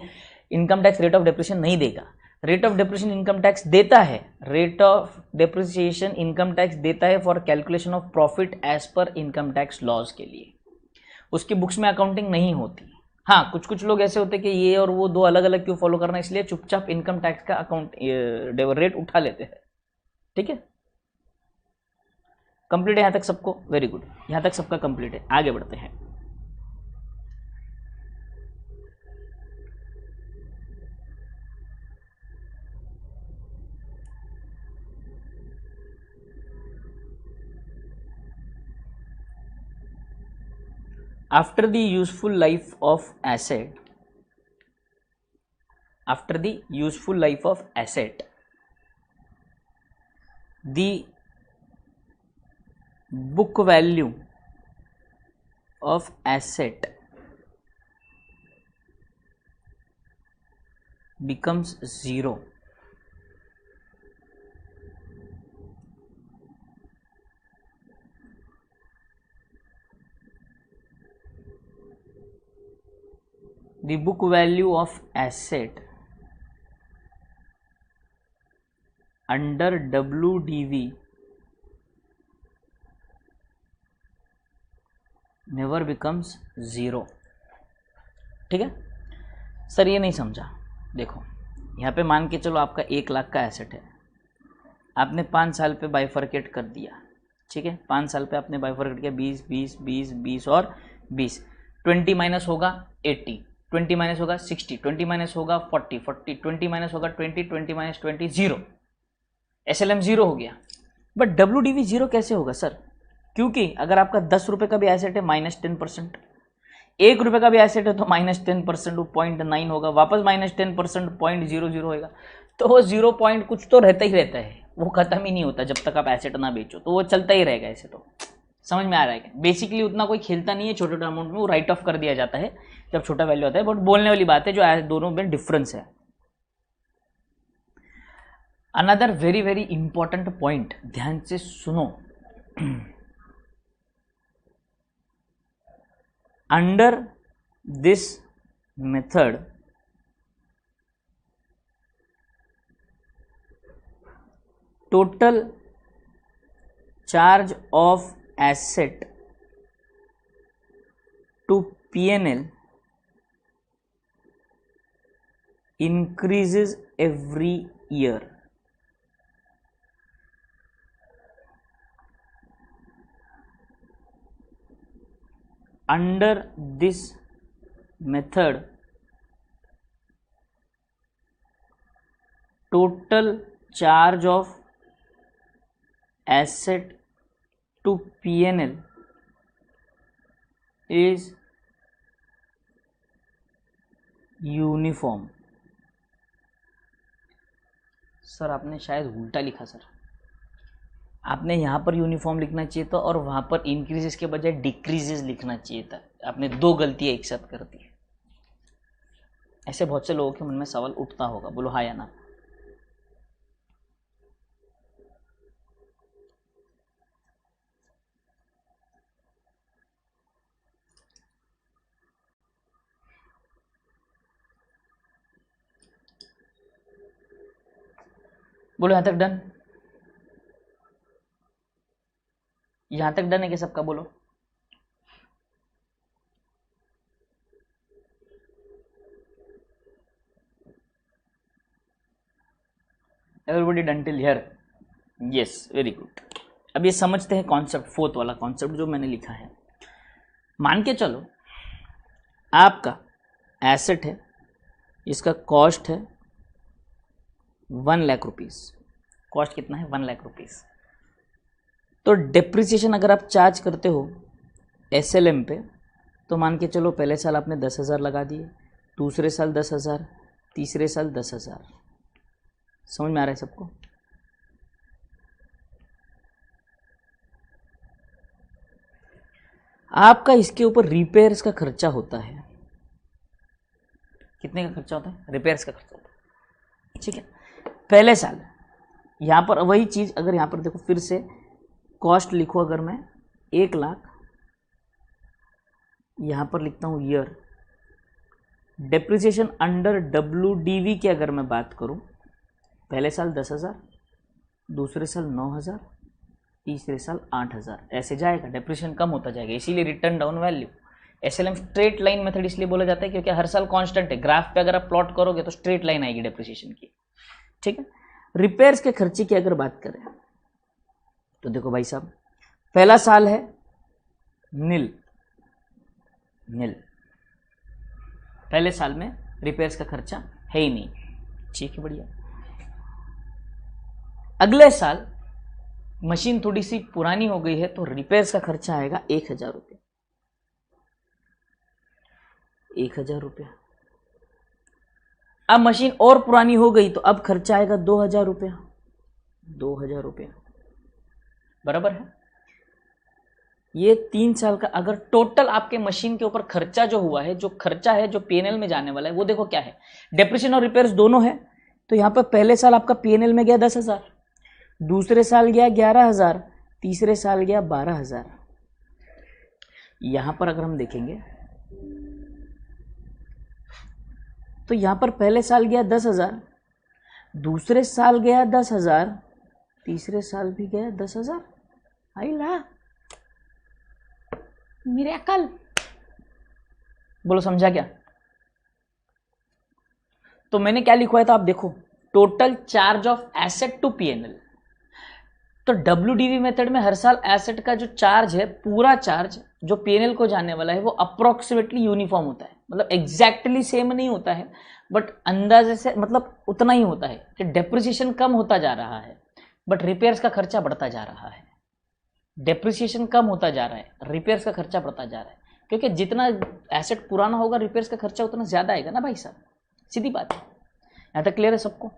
income tax rate of depreciation नहीं देगा। Rate of depreciation income tax देता है, rate of depreciation income tax देता है for calculation of profit as per income tax laws के लिए। उसकी बुक्स में अकाउंटिंग नहीं होती। हाँ, कुछ कुछ लोग ऐसे होते हैं कि ये और वो दो अलग अलग क्यों फॉलो करना, इसलिए चुपचाप इनकम टैक्स का अकाउंट रेट उठा लेते हैं, ठीक है। कंप्लीट है यहाँ तक सबको? वेरी गुड, यहाँ तक सबका कंप्लीट है। आगे बढ़ते हैं। After the useful life of asset, the book value of asset becomes zero. The book value of asset under WDV never becomes zero, ठीक है। सर ये नहीं समझा। देखो यहाँ पे मान के चलो आपका 1 लाख का एसेट है, आपने 5 साल पे बाइफर्केट कर दिया, ठीक है, 5 साल पे आपने बाइफर्केट किया, 20 20 20 20 और 20, 20 माइनस होगा 80, 20 माइनस होगा 60, 20 माइनस होगा 40, 40 20 माइनस होगा 20, 20 माइनस 20 0, SLM 0 हो गया। बट WDV 0 कैसे होगा सर? क्योंकि अगर आपका 10 रुपये का भी एसेट है -10%, 1 रुपये का भी एसेट है तो -10%, वो 0.9 होगा, वापस -10%, 0.00 होगा, तो वो 0 पॉइंट कुछ तो रहता ही रहता है, वो खत्म ही नहीं होता जब तक आप एसेट ना बेचो, तो वो चलता ही रहेगा ऐसे। तो समझ में आ रहा है क्या? बेसिकली उतना कोई खेलता नहीं है छोटे छोटे अमाउंट में, वो राइट ऑफ कर दिया जाता है जब छोटा वैल्यू आता है, बट बोलने वाली बात है जो दोनों में डिफरेंस है। Another very very important point, ध्यान से सुनो, under this method total charge of asset to P&L increases every year. Under this method, total charge of asset to P&L is uniform. Sir आपने शायद उल्टा लिखा सर, आपने यहाँ पर यूनिफॉर्म लिखना चाहिए था और वहाँ पर इंक्रीजेस के बजाय डिक्रीजेस लिखना चाहिए था, आपने 2 गलतियाँ एक साथ कर दी। ऐसे बहुत से लोगों के मन में सवाल उठता होगा, बोलो हाँ या ना। बोलो यहाँ तक डन? यहाँ तक डन है कि सबका? बोलो। Everybody done till here? Yes, very good. अब ये समझते हैं कॉन्सेप्ट, 4th वाला कॉन्सेप्ट जो मैंने लिखा है। मान के चलो आपका एसेट है, इसका कॉस्ट है 1 लाख रुपीज़। कॉस्ट कितना है? 1 लाख रुपीज़। तो डिप्रिसिएशन अगर आप चार्ज करते हो SLM पे, तो मान के चलो पहले साल आपने 10,000 लगा दिए, दूसरे साल 10,000, तीसरे साल 10,000। समझ में आ रहा है सबको? आपका इसके ऊपर रिपेयर्स का खर्चा होता है। कितने का खर्चा होता है? रिपेयर्स का खर्चा होता है, ठीक है। पहले साल यहाँ पर वही चीज़, अगर यहाँ पर देखो फिर से कॉस्ट लिखो, अगर मैं 1 लाख यहाँ पर लिखता हूँ ईयर, डेप्रिसिएशन अंडर WDV की अगर मैं बात करूँ, पहले साल 10,000, दूसरे साल 9,000, तीसरे साल 8,000, ऐसे जाएगा, डेप्रिसिएशन कम होता जाएगा, इसीलिए return down value. SLM straight line method इसलिए बोला जाता है क्योंकि हर साल कांस्टेंट है, ग्राफ पे अगर आप प्लॉट करोगे तो स्ट्रेट लाइन आएगी डेप्रिसिएशन की, ठीक है। रिपेयर्स के खर्चे की अगर बात करें तो देखो भाई साहब, पहला साल है नील, पहले साल में रिपेयर्स का खर्चा है ही नहीं, ठीक है, बढ़िया। अगले साल मशीन थोड़ी सी पुरानी हो गई है तो रिपेयर्स का खर्चा आएगा 1,000 रुपये, 1,000 रुपया। अब मशीन और पुरानी हो गई तो अब खर्चा आएगा 2,000 रुपया, 2,000 रुपया, बराबर है। ये 3 साल का अगर टोटल आपके मशीन के ऊपर खर्चा जो हुआ है, जो खर्चा है जो P&L में जाने वाला है, वो देखो क्या है, डेप्रिसिएशन और रिपेयर्स दोनों है। तो यहाँ पर पहले साल आपका P&L में गया 10,000, दूसरे साल गया 11,000, तीसरे साल गया 12,000। यहाँ पर अगर हम देखेंगे तो यहाँ पर पहले साल गया 10,000, दूसरे साल गया 10,000, तीसरे साल भी गया 10,000। आई ला मेरे अकल, बोलो समझा क्या? तो मैंने क्या लिखवाया था आप देखो, total charge of asset to P&L। तो WDV मेथड में हर साल एसेट का जो चार्ज है, पूरा चार्ज जो पीएनएल को जाने वाला है वो अप्रोक्सीमेटली यूनिफॉर्म होता है, मतलब एग्जैक्टली सेम नहीं होता है, बट अंदाजे से मतलब उतना ही होता है कि डेप्रिसिएशन कम होता जा रहा है बट रिपेयर्स का खर्चा बढ़ता जा रहा है। डेप्रिसिएशन कम होता जा रहा है, रिपेयर्स का खर्चा बढ़ता जा रहा है, क्योंकि जितना एसेट पुराना होगा रिपेयर्स का खर्चा उतना ज़्यादा आएगा ना भाई साहब, सीधी बात है। यहाँ तक क्लियर है सबको?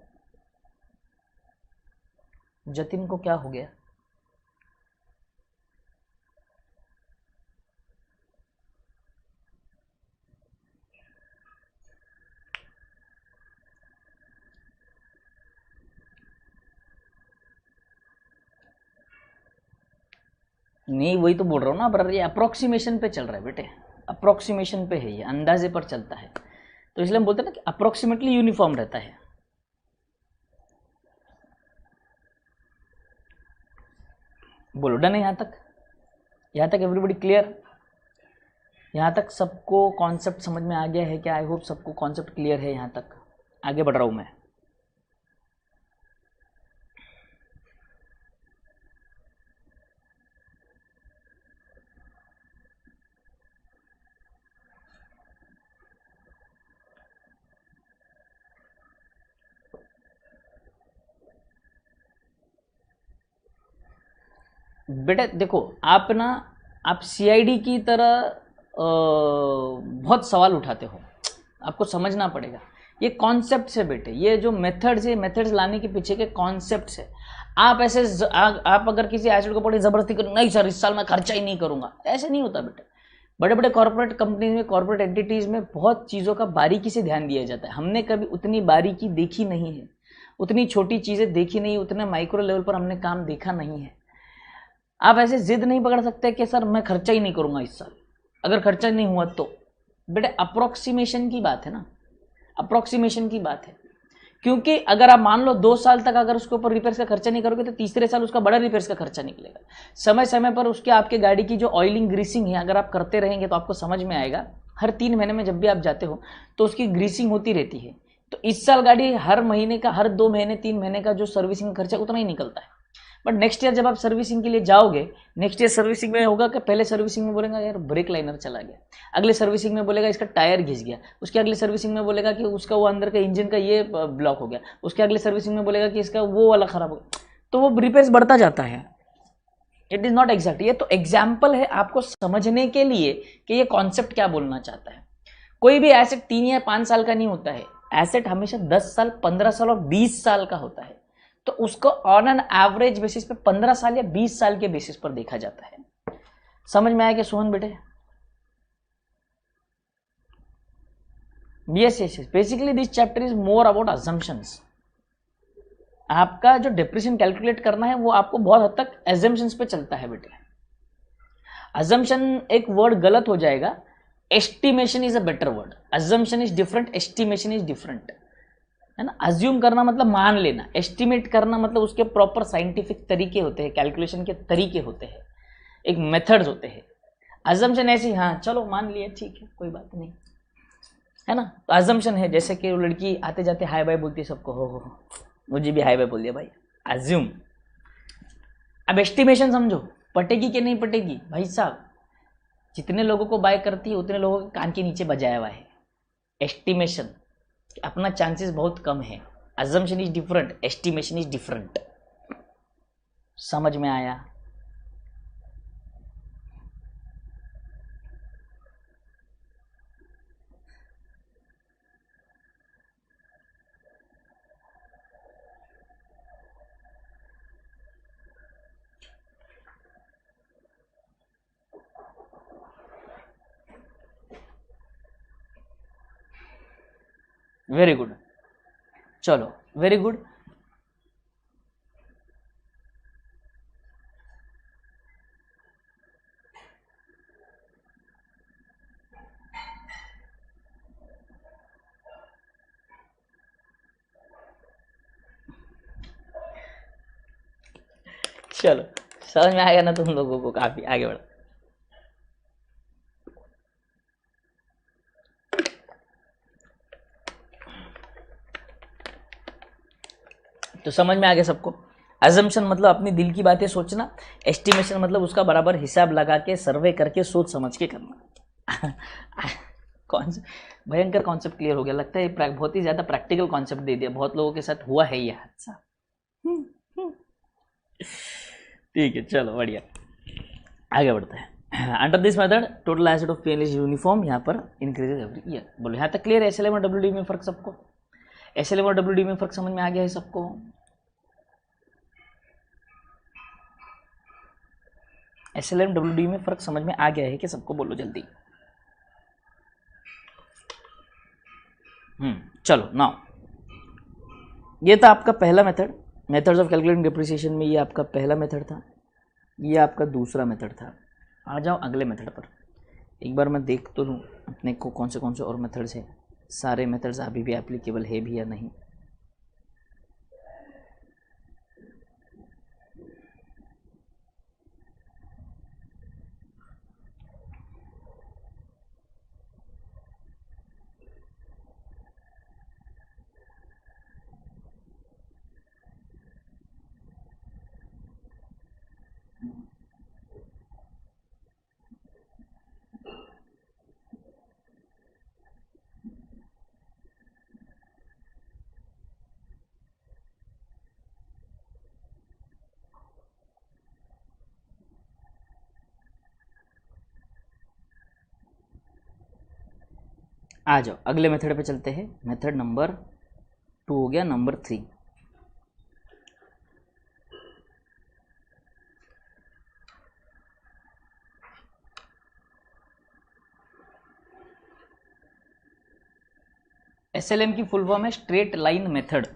जतिन को क्या हो गया? नहीं, वही तो बोल रहा हूँ ना ब्रदर, ये अप्रोक्सीमेशन पे चल रहा है बेटे, अप्रोक्सीमेशन पे है, ये अंदाजे पर चलता है, तो इसलिए हम बोलते हैं ना कि अप्रोक्सीमेटली यूनिफॉर्म रहता है। बोलो डन है यहाँ तक? यहाँ तक एवरीबॉडी क्लियर? यहाँ तक सबको कॉन्सेप्ट समझ में आ गया है क्या? आई होप सबको कॉन्सेप्ट क्लियर है। यहाँ तक आगे बढ़ रहा हूँ मैं। बेटा देखो, आप सीआईडी की तरह बहुत सवाल उठाते हो, आपको समझना पड़ेगा ये कॉन्सेप्ट है बेटे, ये जो मेथड्स है, मेथड्स लाने के पीछे के कॉन्सेप्ट है। आप ऐसे आप अगर किसी एसिड को पढ़े जबरदस्ती करो, नहीं सर इस साल मैं खर्चा ही नहीं करूंगा, ऐसे नहीं होता बेटा। बड़े बड़े कॉर्पोरेट कंपनीज में, कॉर्पोरेट एंटिटीज में बहुत चीज़ों का बारीकी से ध्यान दिया जाता है। हमने कभी उतनी बारीकी देखी नहीं है, उतनी छोटी चीज़ें देखी नहीं, उतने माइक्रो लेवल पर हमने काम देखा नहीं है। आप ऐसे जिद नहीं पकड़ सकते कि सर मैं खर्चा ही नहीं करूंगा इस साल, अगर खर्चा नहीं हुआ तो। बेटे अप्रोक्सीमेशन की बात है ना, अप्रोक्सीमेशन की बात है, क्योंकि अगर आप मान लो 2 साल तक अगर उसके ऊपर रिपेयर्स का खर्चा नहीं करोगे तो तीसरे साल उसका बड़ा रिपेयर्स का खर्चा निकलेगा। समय समय पर उसके आपके गाड़ी की जो ऑयलिंग ग्रीसिंग है अगर आप करते रहेंगे तो आपको समझ में आएगा, हर 3 महीने में जब भी आप जाते हो तो उसकी ग्रीसिंग होती रहती है। तो इस साल गाड़ी हर महीने का, हर 2 महीने 3 महीने का जो सर्विसिंग खर्चा उतना ही निकलता है। बट नेक्स्ट ईयर जब आप सर्विसिंग के लिए जाओगे, नेक्स्ट ईयर सर्विसिंग में होगा कि पहले सर्विसिंग में बोलेगा यार ब्रेक लाइनर चला गया, अगले सर्विसिंग में बोलेगा इसका टायर घिस गया, उसके अगले सर्विसिंग में बोलेगा कि उसका वो अंदर का इंजन का ये ब्लॉक हो गया, उसके अगले सर्विसिंग में बोलेगा कि इसका वो वाला खराब हो गया, तो वो रिपेयर्स बढ़ता जाता है। इट इज नॉट एग्जैक्ट, ये तो एग्जाम्पल है आपको समझने के लिए कि ये कॉन्सेप्ट क्या बोलना चाहता है। कोई भी एसेट 3 या 5 साल का नहीं होता है, एसेट हमेशा 10 साल, 15 साल और 20 साल का होता है। तो उसको ऑन एन एवरेज बेसिस पे 15 साल या 20 साल के बेसिस पर देखा जाता है। समझ में आया कि सोहन बेटे? Yes yes, basically this chapter is more about assumptions. आपका जो डिप्रेशन कैलकुलेट करना है वो आपको बहुत हद तक एजम्पशंस पे चलता है बेटे। अजम्पशन एक वर्ड गलत हो जाएगा, estimation is a better word. Assumption is different, estimation is different, है ना। अज्यूम करना मतलब मान लेना, एस्टिमेट करना मतलब उसके प्रॉपर साइंटिफिक तरीके होते हैं, कैलकुलेशन के तरीके होते हैं, एक मेथड्स होते हैं। अजम्पशन ऐसी, हाँ चलो मान लिया ठीक है कोई बात नहीं, है ना। तो अजम्पशन है जैसे कि वो लड़की आते जाते हाय बाय बोलती है सबको, हो मुझे भी हाय बाय बोल दिया भाई, अज्यूम। अब एस्टिमेशन समझो, पटेगी कि नहीं पटेगी भाई साहब, जितने लोगों को बाय करती है उतने लोगों के कान के नीचे बजाया हुआ है। एस्टिमेशन अपना चांसेस बहुत कम है, assumption is different, estimation is different. समझ में आया? वेरी गुड, चलो वेरी गुड। चलो समझ में आएगा ना तुम लोगों को, काफी आगे बढ़ो। तो समझ में आ गया सबको? अजम्पशन मतलब अपनी दिल की बातें सोचना, एस्टिमेशन मतलब उसका बराबर हिसाब लगा के सर्वे करके सोच समझ के करना। कौन सा भयंकर कॉन्सेप्ट क्लियर हो गया लगता है, बहुत ही ज़्यादा प्रैक्टिकल कॉन्सेप्ट दे दिया, बहुत लोगों के साथ हुआ है ये हादसा। ठीक है चलो बढ़िया, आगे बढ़ते हैं। Under this method total acid of pen is uniform, यहाँ पर इंक्रीजेज एवरी ईयर। बोलो यहाँ तक क्लियर है? एसएलएम और डब्ल्यूडी में फर्क सबको, एसएलएम और डब्ल्यूडी में फर्क समझ में आ गया है सबको? एसएलएम डब्ल्यूडी में फर्क समझ में आ गया है कि सबको? बोलो जल्दी। चलो नाउ, ये था आपका पहला method, methods of calculating depreciation में। ये आपका पहला मेथड था, ये आपका दूसरा मेथड था। आ जाओ अगले मेथड पर। एक बार मैं देख तो लूँ अपने को कौन से और मेथड्स हैं, सारे मेथड्स अभी भी एप्लीकेबल है भी या नहीं। आ जाओ अगले मेथड पे चलते हैं। मेथड नंबर 2 हो गया, नंबर 3। एसएलएम की फुल फॉर्म है स्ट्रेट लाइन मेथड।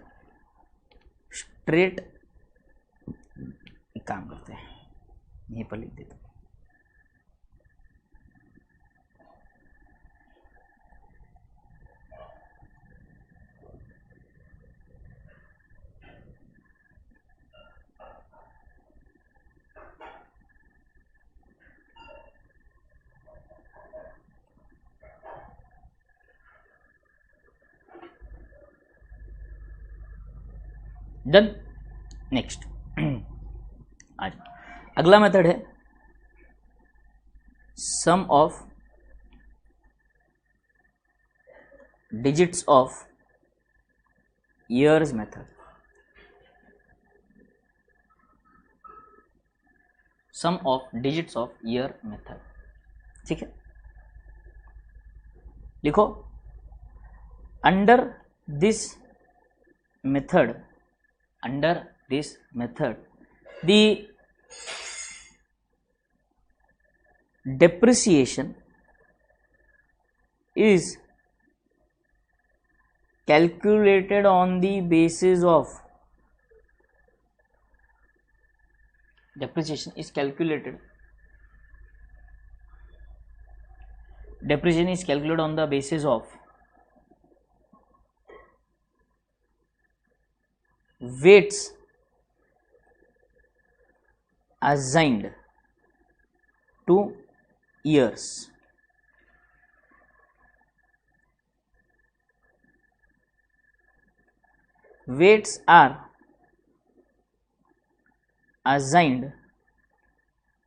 स्ट्रेट, एक काम करते हैं यहीं पर लिख देते हैं। Done, next. आज अगला मेथड है sum of digits of years method. Sum of digits of year method, ठीक है। लिखो, under this method, under this method the depreciation is calculated on the basis of depreciation is calculated on the basis of weights assigned to years. Weights are assigned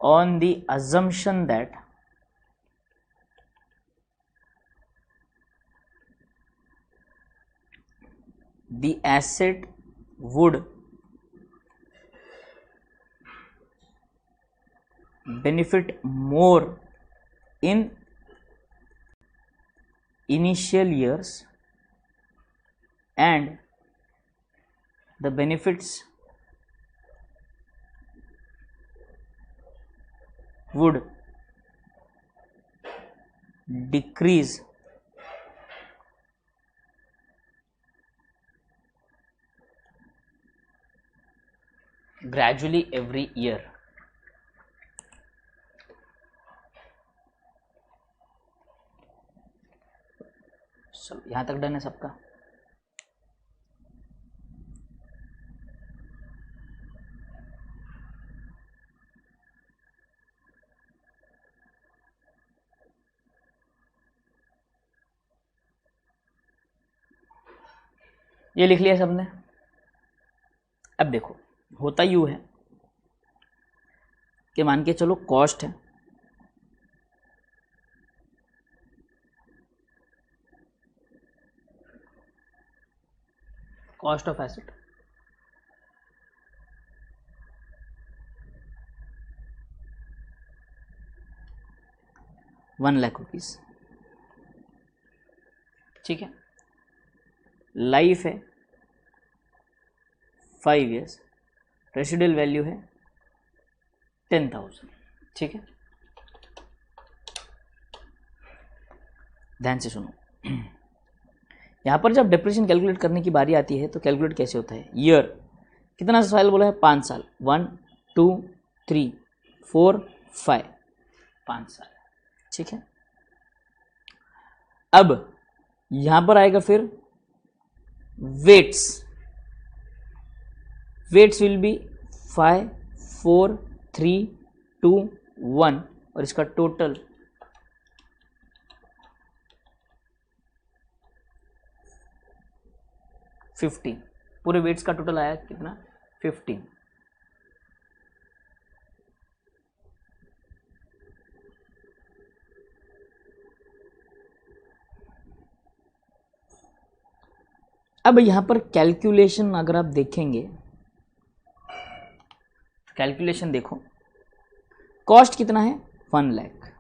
on the assumption that the asset would benefit more in initial years and the benefits would decrease gradually every year. चलो यहां तक done है सबका? ये लिख लिया सबने? अब देखो होता यूँ है कि मान के चलो कॉस्ट है, कॉस्ट ऑफ एसेट, ₹1,00,000, ठीक है। लाइफ है 5 years, रेसिडुअल वैल्यू है 10,000, ठीक है। ध्यान से सुनो, यहाँ पर जब डिप्रेशन कैलकुलेट करने की बारी आती है तो कैलकुलेट कैसे होता है। ईयर कितना साल बोला है, 5 साल, 1 2 3 4 5, 5 साल, ठीक है। अब यहां पर आएगा फिर वेट्स, वेट्स विल बी 5 4 3 2 1 और इसका टोटल 15, पूरे वेट्स का टोटल आया कितना, 15। अब यहां पर कैलकुलेशन अगर आप देखेंगे, कैलकुलेशन देखो, कॉस्ट कितना है 1,00,000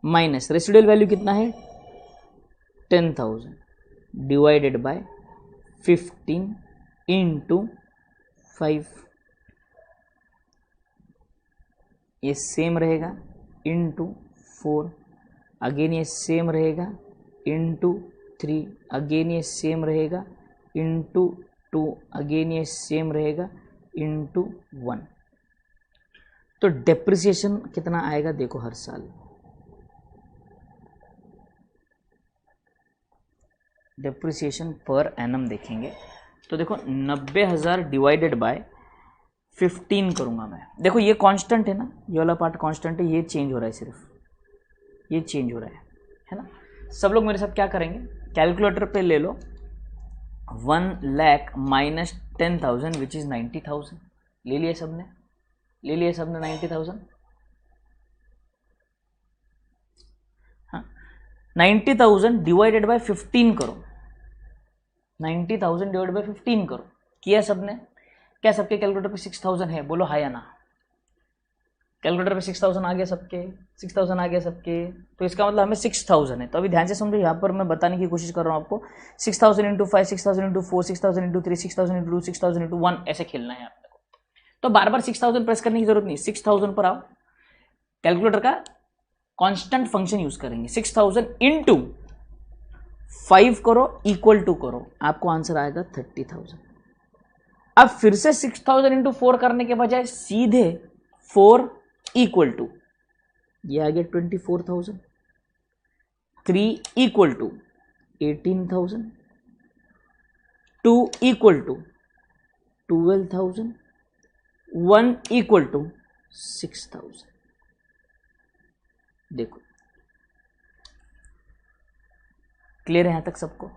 माइनस रेसिडुअल वैल्यू कितना है 10,000 डिवाइडेड बाय 15 इंटू 5, ये सेम रहेगा, इंटू 4, अगेन ये सेम रहेगा, इंटू 3, अगेन ये सेम रहेगा, इंटू 2, अगेन ये सेम रहेगा, इंटू 1। तो डेप्रिसिएशन कितना आएगा देखो हर साल, डेप्रिसिएशन पर एनम देखेंगे तो देखो 90,000 डिवाइडेड बाय 15 करूंगा मैं। देखो ये कांस्टेंट है ना, ये वाला पार्ट कांस्टेंट है, ये चेंज हो रहा है, सिर्फ ये चेंज हो रहा है ना। सब लोग मेरे साथ क्या करेंगे, कैलकुलेटर पे ले लो 1,00,000 माइनस 10,000 विच इज 90,000, ले लिए सबने, ले लिए सबने 90,000। हाँ, 90,000 डिवाइडेड बाय 15 करो, 90,000 डिवाइडेड बाय 15 करो, किया सबने। क्या सबके कैलकुलेटर पे 6,000 है, बोलो हाँ या ना। कैलकुलेटर पे 6,000 आ गया सबके, 6,000 आ गया सबके, तो इसका मतलब हमें 6,000 है। तो अभी ध्यान से समझो, यहाँ पर मैं बताने की कोशिश कर रहा हूँ आपको, 6,000 into 5, 6,000 into 4, 6,000 into 3, 6,000 into 2, 6,000 into 1, ऐसे खेलना है आपको। तो बार बार 6,000 प्रेस करने की जरूरत नहीं, 6,000 पर आओ, कैलकुलेटर का कांस्टेंट फंक्शन यूज करेंगे, 6,000 इंटू 5 करो, इक्वल टू करो, आपको आंसर आएगा 30,000। अब फिर से 6,000 इंटू 4 करने के बजाय सीधे 4 इक्वल टू, ये आ गया 24,000, 3 equal to 18,000, 2 equal to 12,000, 1 equal to 6,000। देखो क्लियर है यहां तक सबको?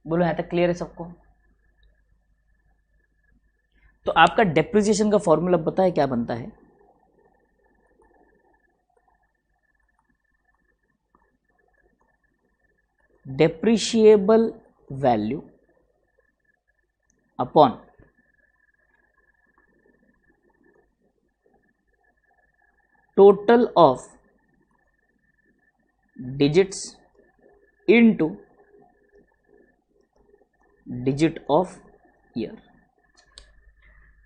बोलो यहां तक क्लियर है सबको? तो आपका डेप्रिसिएशन का फॉर्मूला पता है क्या बनता है? Depreciable value upon total of digits into digit of year.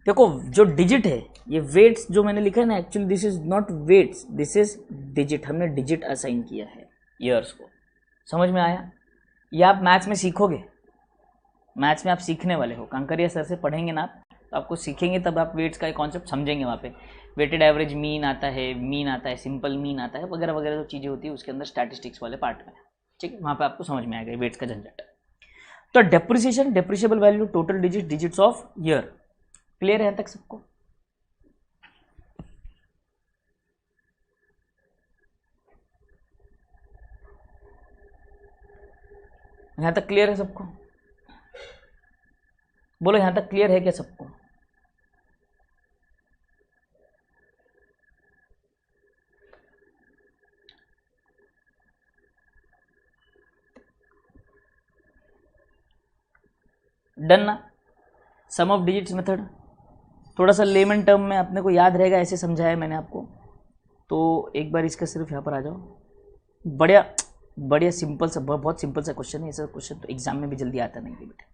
देखो जो डिजिट है, ये वेट्स जो मैंने लिखा है ना, actually this is not weights, this is digit, हमने डिजिट असाइन किया है ईयर्स को। समझ में आया? ये आप मैथ्स में सीखोगे, मैथ्स में आप सीखने वाले हो, कांकरिया सर से पढ़ेंगे ना आप, तो आपको सीखेंगे तब आप वेट्स का एक कॉन्सेप्ट समझेंगे। वहाँ पे वेटेड एवरेज मीन आता है, सिंपल मीन आता है, वगैरह वगैरह जो चीज़ें होती है उसके अंदर स्टैटिस्टिक्स वाले पार्ट में, ठीक है, वहाँ पे आपको समझ में आएगा वेट्स का झंझट। तो depreciation, depreciable value, total digit, digits of year, clear है तक सबको? यहाँ तक क्लियर है सबको? बोलो यहाँ तक क्लियर है क्या सबको? डन ना? सम ऑफ डिजिट्स मेथड थोड़ा सा लेमन टर्म में अपने को याद रहेगा, ऐसे समझाया मैंने आपको। तो एक बार इसका सिर्फ यहाँ पर आ जाओ। बढ़िया बढ़िया सिंपल सा, बहुत सिंपल सा क्वेश्चन है। ऐसा क्वेश्चन तो एग्जाम में भी जल्दी आता नहीं है बेटा,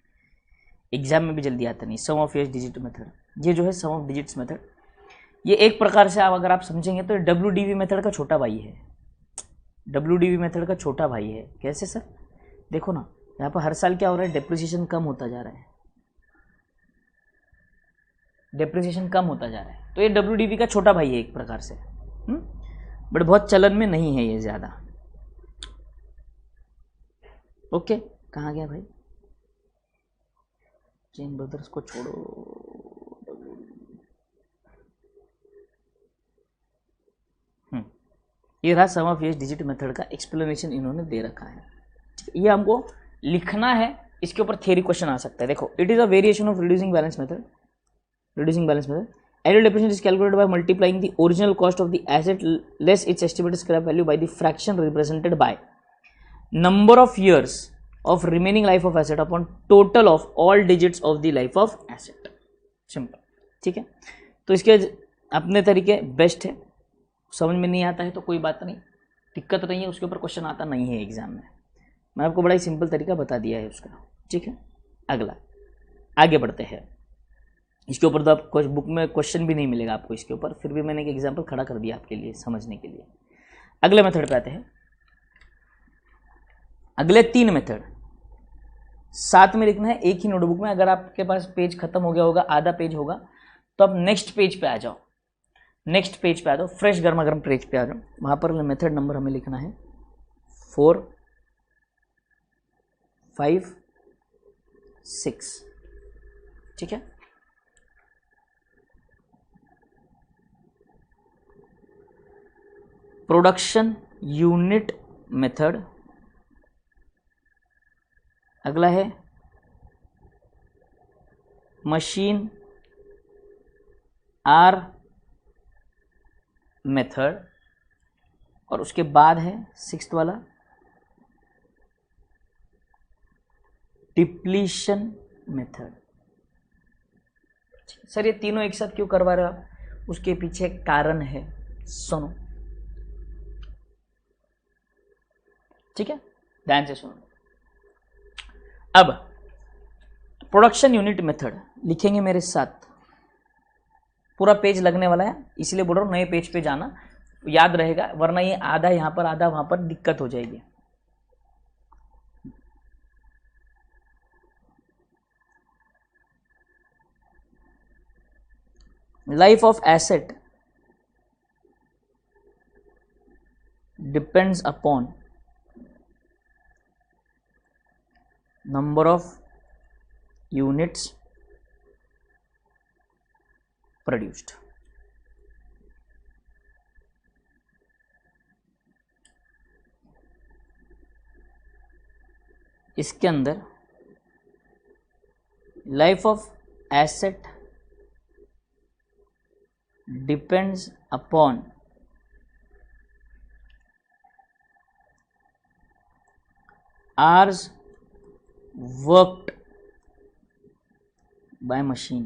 एग्जाम में भी जल्दी आता नहीं। सम ऑफ एच डिजिट मेथड, ये जो है सम ऑफ डिजिट्स मेथड, ये एक प्रकार से आप अगर आप समझेंगे तो WDV मेथड का छोटा भाई है। WDV मेथड का छोटा भाई है। कैसे सर? देखो ना, यहाँ पर हर साल क्या हो रहा है, डेप्रिसिएशन कम होता जा रहा है, डेप्रिसिएशन कम होता जा रहा है। तो ये WDV का छोटा भाई है एक प्रकार से, बट बहुत चलन में नहीं है ये ज़्यादा। ओके, कहाँ गया भाई? चेन ब्रदर्स को छोड़ो। ये रहा सम ऑफ एच डिजिट मेथड का एक्सप्लेनेशन इन्होंने दे रखा है। ये हमको लिखना है, इसके ऊपर थियरी क्वेश्चन आ सकता है। देखो, it is a variation of reducing balance method. Reducing balance method, annual depreciation is calculated by multiplying the original cost of the asset less its estimated scrap value by the fraction represented by number of years of remaining life of asset upon total of all digits of the life of asset. Simple, ठीक है। तो इसके अपने तरीके best है, समझ में नहीं आता है तो कोई बात नहीं, दिक्कत नहीं है, उसके ऊपर क्वेश्चन आता नहीं है एग्जाम में। मैं आपको बड़ा ही सिंपल तरीका बता दिया है उसका, ठीक है। अगला आगे बढ़ते हैं। इसके ऊपर तो आप बुक में क्वेश्चन भी नहीं मिलेगा आपको इसके ऊपर, फिर भी मैंने एक एग्जांपल खड़ा कर दिया आपके लिए समझने के लिए। अगले मेथड पे आते हैं। अगले 3 मेथड साथ में लिखना है एक ही नोटबुक में। अगर आपके पास पेज खत्म हो गया होगा, आधा पेज होगा, तो आप नेक्स्ट पेज पे आ जाओ, नेक्स्ट पेज पे आ जाओ, फ्रेश गर्मा गर्म पेज पे आ जाओ। वहां पर मेथड नंबर हमें लिखना है 4, 5, 6, ठीक है। प्रोडक्शन यूनिट मेथड, अगला है मशीन आर मेथड, और उसके बाद है 6th वाला डिप्लीशन मेथड। सर ये तीनों एक साथ क्यों करवा रहे हो आप? उसके पीछे कारण है, सुनो, ठीक है, ध्यान से सुनो। अब प्रोडक्शन यूनिट मेथड लिखेंगे मेरे साथ, पूरा पेज लगने वाला है, इसलिए बोल रहा हूं नए पेज पे जाना, याद रहेगा, वरना ये आधा यहां पर आधा वहां पर दिक्कत हो जाएगी। Life of asset depends upon number of units produced। इसके अंदर life of asset depends upon hours worked by machine।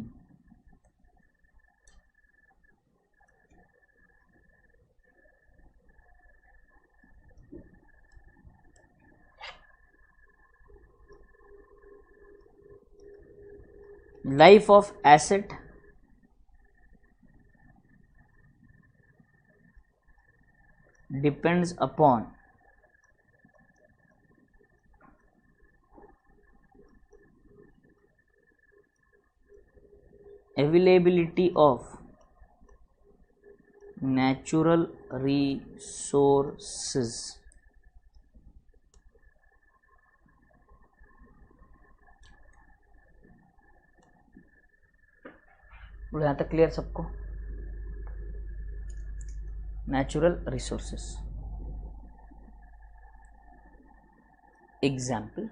life of asset depends upon availability of natural resources। यहाँ तक क्लियर सबको? Natural resources. Example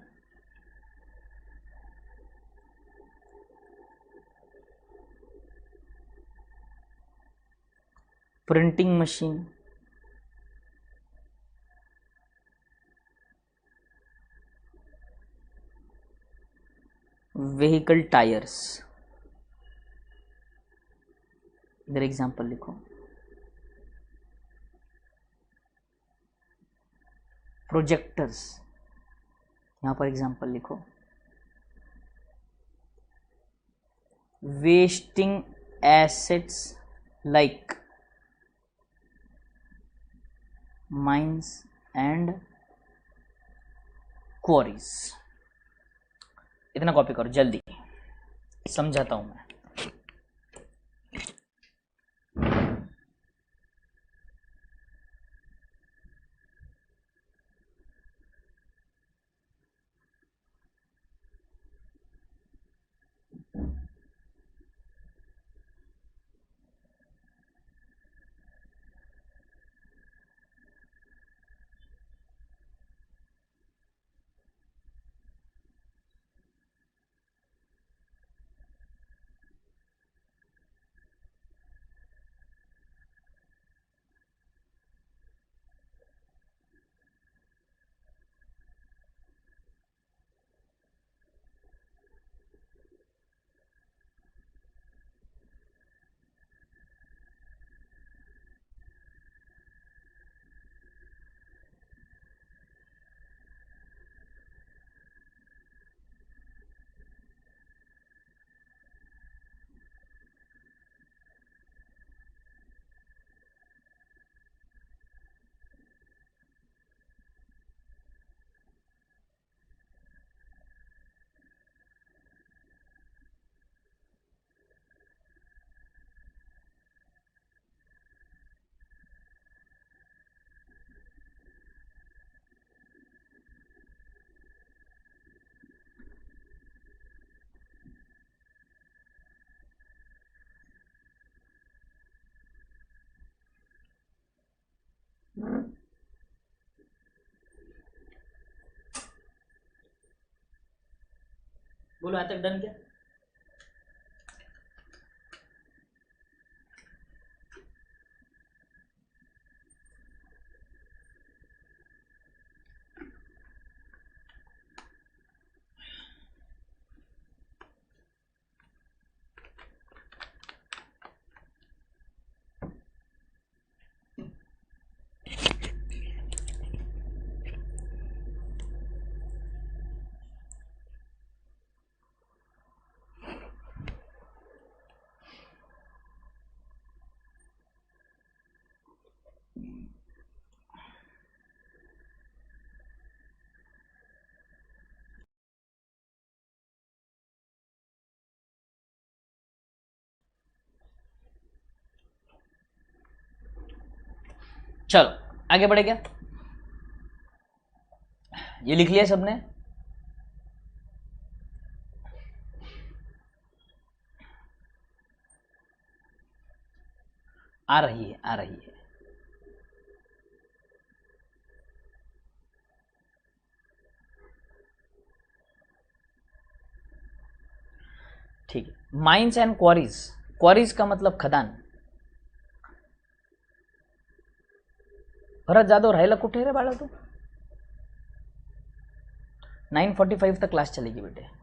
printing machine, vehicle tyres, इधर example लिखो, projectors, यहां पर example लिखो, wasting assets like mines and queries. इतना copy करो जल्दी, समझाता हूं मैं। बोलो आज तक डन क्या? चलो आगे बढ़े क्या? ये लिख लिया सबने? आ रही है, आ रही है। ठीक है। माइंस एंड क्वारीज, क्वारीज का मतलब खदान। भरत जाधव राहिला कुठे रे बाळा तू? 9:45 तक क्लास चलेगी बेटे।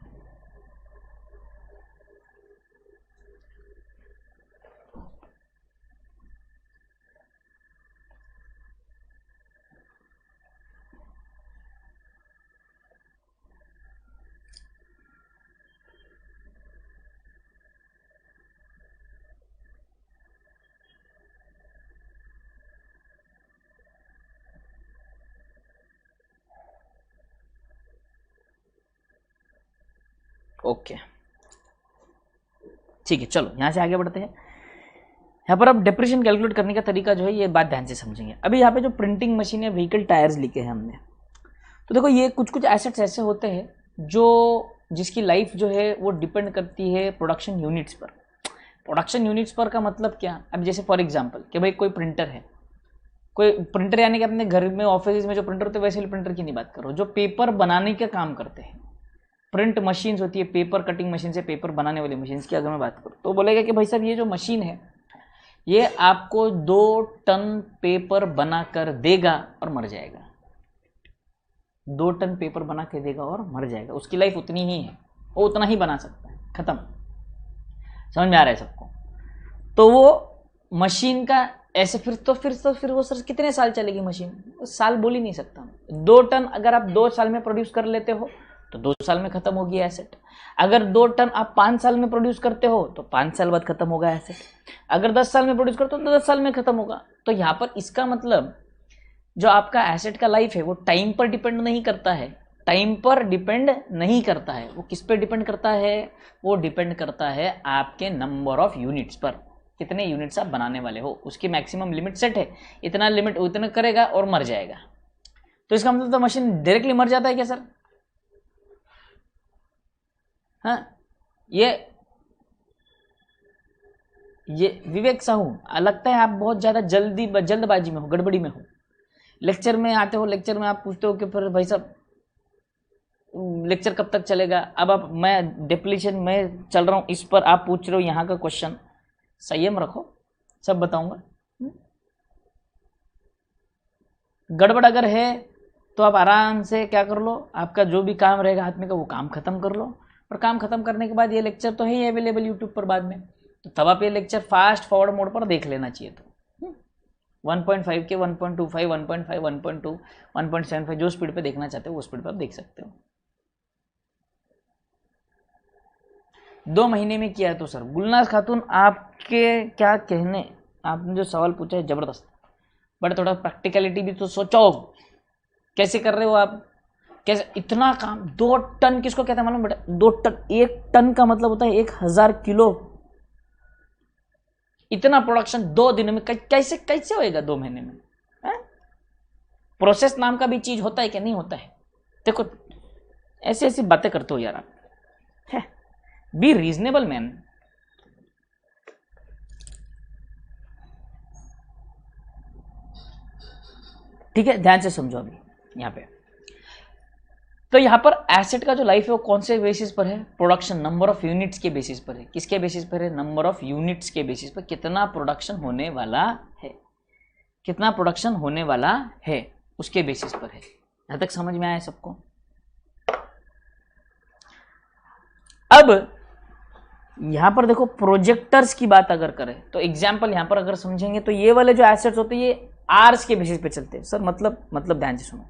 ओके ठीक है, चलो यहां से आगे बढ़ते हैं। यहाँ पर अब डिप्रेशन कैलकुलेट करने का तरीका जो है ये बात ध्यान से समझेंगे। अभी यहाँ पे जो प्रिंटिंग मशीन है, व्हीकल टायर्स लिखे हैं हमने, तो देखो ये कुछ कुछ एसेट्स ऐसे होते हैं जो जिसकी लाइफ जो है वो डिपेंड करती है प्रोडक्शन यूनिट्स पर। प्रोडक्शन यूनिट्स पर का मतलब क्या? अब जैसे फॉर एग्जांपल कि भाई कोई प्रिंटर है, कोई प्रिंटर यानी कि अपने घर में ऑफिस में जो प्रिंटर होते हैं वैसे प्रिंटर की नहीं बात करो, जो पेपर बनाने का काम करते हैं। प्रिंट मशीन्स होती है, पेपर कटिंग मशीन से पेपर बनाने वाली मशीन्स की अगर मैं बात करूँ तो बोलेगा कि भाई साहब ये जो मशीन है ये आपको 2 टन पेपर बना कर देगा और मर जाएगा। 2 टन पेपर बना के देगा और मर जाएगा। उसकी लाइफ उतनी ही है, वो उतना ही बना सकता है, खत्म। समझ में आ रहा है सबको? तो वो मशीन का ऐसे फिर वो सर कितने साल चलेगी मशीन? साल बोल ही नहीं सकता। 2 टन अगर आप 2 साल में प्रोड्यूस कर लेते हो तो 2 साल में खत्म होगी एसेट। अगर 2 टन आप 5 साल में प्रोड्यूस करते हो तो 5 साल बाद खत्म होगा एसेट। अगर 10 साल में प्रोड्यूस करते हो तो 10 साल में खत्म होगा। तो यहाँ पर इसका मतलब जो आपका एसेट का लाइफ है वो टाइम पर डिपेंड नहीं करता है। टाइम पर डिपेंड नहीं करता है। वो किस पे डिपेंड करता है? वो डिपेंड करता है आपके नंबर ऑफ यूनिट्स पर। कितने यूनिट्स आप बनाने वाले हो, उसकी मैक्सिमम लिमिट सेट है, इतना लिमिट उतना करेगा और मर जाएगा। तो इसका मतलब तो मशीन डायरेक्टली मर जाता है क्या सर? हाँ, ये विवेक साहू, लगता है आप बहुत ज़्यादा जल्दबाजी में हो, गड़बड़ी में हो। लेक्चर में आते हो, लेक्चर में आप पूछते हो कि फिर भाई साहब लेक्चर कब तक चलेगा। अब आप, मैं डिप्लीशन में चल रहा हूँ, इस पर आप पूछ रहे हो यहाँ का क्वेश्चन। संयम रखो, सब बताऊंगा। गड़बड़ अगर है तो आप आराम से क्या कर लो, आपका जो भी काम रहेगा हाथ में का वो काम खत्म कर लो। और काम खत्म करने के बाद ये लेक्चर तो है ही अवेलेबल यूट्यूब पर बाद में, तो तब आप ये लेक्चर फास्ट फॉरवर्ड मोड पर देख लेना चाहिए। तो 1.5 के 1.25 1.5 1.2 1.75 जो स्पीड पे देखना चाहते हो वो स्पीड पे आप देख सकते हो। 2 महीने में किया है तो सर गुलनाज खातून आपके क्या कहने, आपने जो सवाल पूछा है जबरदस्त, बट थोड़ा प्रैक्टिकलिटी भी तो सोचो। कैसे कर रहे हो आप? कैसे इतना काम? 2 टन किसको कहते हैं मालूम बेटा? 2 टन, 1 टन का मतलब होता है 1000 किलो। इतना प्रोडक्शन 2 दिन में कैसे कैसे होएगा 2 महीने में? प्रोसेस नाम का भी चीज होता है कि नहीं होता है? देखो ऐसी ऐसी बातें करते हो यार आप। है, बी रीजनेबल मैन। ठीक है, ध्यान से समझो अभी यहाँ पे। तो यहाँ पर एसेट का जो लाइफ है वो कौन से बेसिस पर है? प्रोडक्शन, नंबर ऑफ यूनिट्स के बेसिस पर है। किसके बेसिस पर है? नंबर ऑफ यूनिट्स के बेसिस पर। कितना प्रोडक्शन होने वाला है, कितना प्रोडक्शन होने वाला है उसके बेसिस पर है। यहां तक समझ में आया सबको? अब यहां पर देखो, प्रोजेक्टर्स की बात अगर करें तो एग्जाम्पल यहां पर अगर समझेंगे तो ये वाले जो एसेट्स होते हैं ये आर्स के बेसिस पे चलते हैं। सर मतलब ध्यान से सुनो।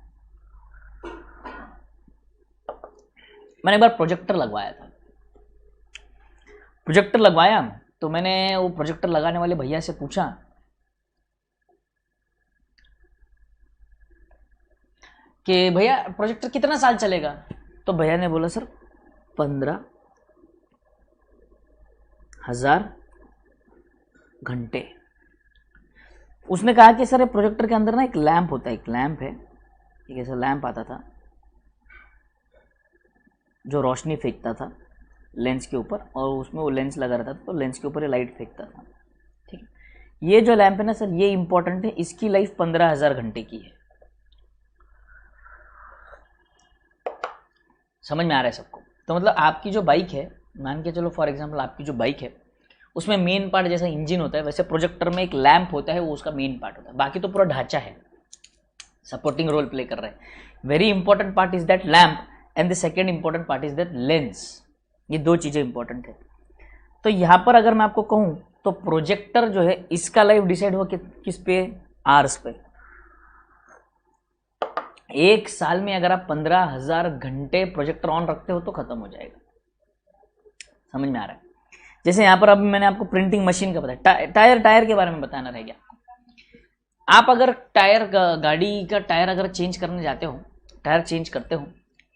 मैंने एक बार प्रोजेक्टर लगवाया था। प्रोजेक्टर लगवाया तो मैंने वो प्रोजेक्टर लगाने वाले भैया से पूछा कि भैया प्रोजेक्टर कितना साल चलेगा? तो भैया ने बोला सर 15,000 घंटे। उसने कहा कि सर प्रोजेक्टर के अंदर ना एक लैंप होता है, एक लैंप है, एक ऐसा लैंप आता था जो रोशनी फेंकता था लेंस के ऊपर, और उसमें वो लेंस लगा रहता था तो लेंस के ऊपर ये लाइट फेंकता था। ठीक है, ये जो लैंप है ना सर ये इंपॉर्टेंट है, इसकी लाइफ 15,000 घंटे की है। समझ में आ रहा है सबको? तो मतलब आपकी जो बाइक है, मान के चलो फॉर एग्जांपल आपकी जो बाइक है उसमें मेन पार्ट जैसा इंजन होता है वैसे प्रोजेक्टर में एक लैंप होता है, वो उसका मेन पार्ट होता है। बाकी तो पूरा ढांचा है, सपोर्टिंग रोल प्ले कर रहा है। Very important part is that lamp and the second important part is that lens. ये 2 चीजें इंपॉर्टेंट है। तो यहां पर अगर मैं आपको कहूं तो प्रोजेक्टर जो है इसका लाइफ डिसाइड हुआ किस पे? आर्स पे। 1 साल में अगर आप 15,000 घंटे प्रोजेक्टर ऑन रखते हो तो खत्म हो जाएगा। समझ में आ रहा है? जैसे यहां पर अभी मैंने आपको प्रिंटिंग मशीन का बताया, टायर के बारे में बताना रह गया। आप अगर टायर, गाड़ी का टायर अगर चेंज करने जाते हो, टायर चेंज करते हो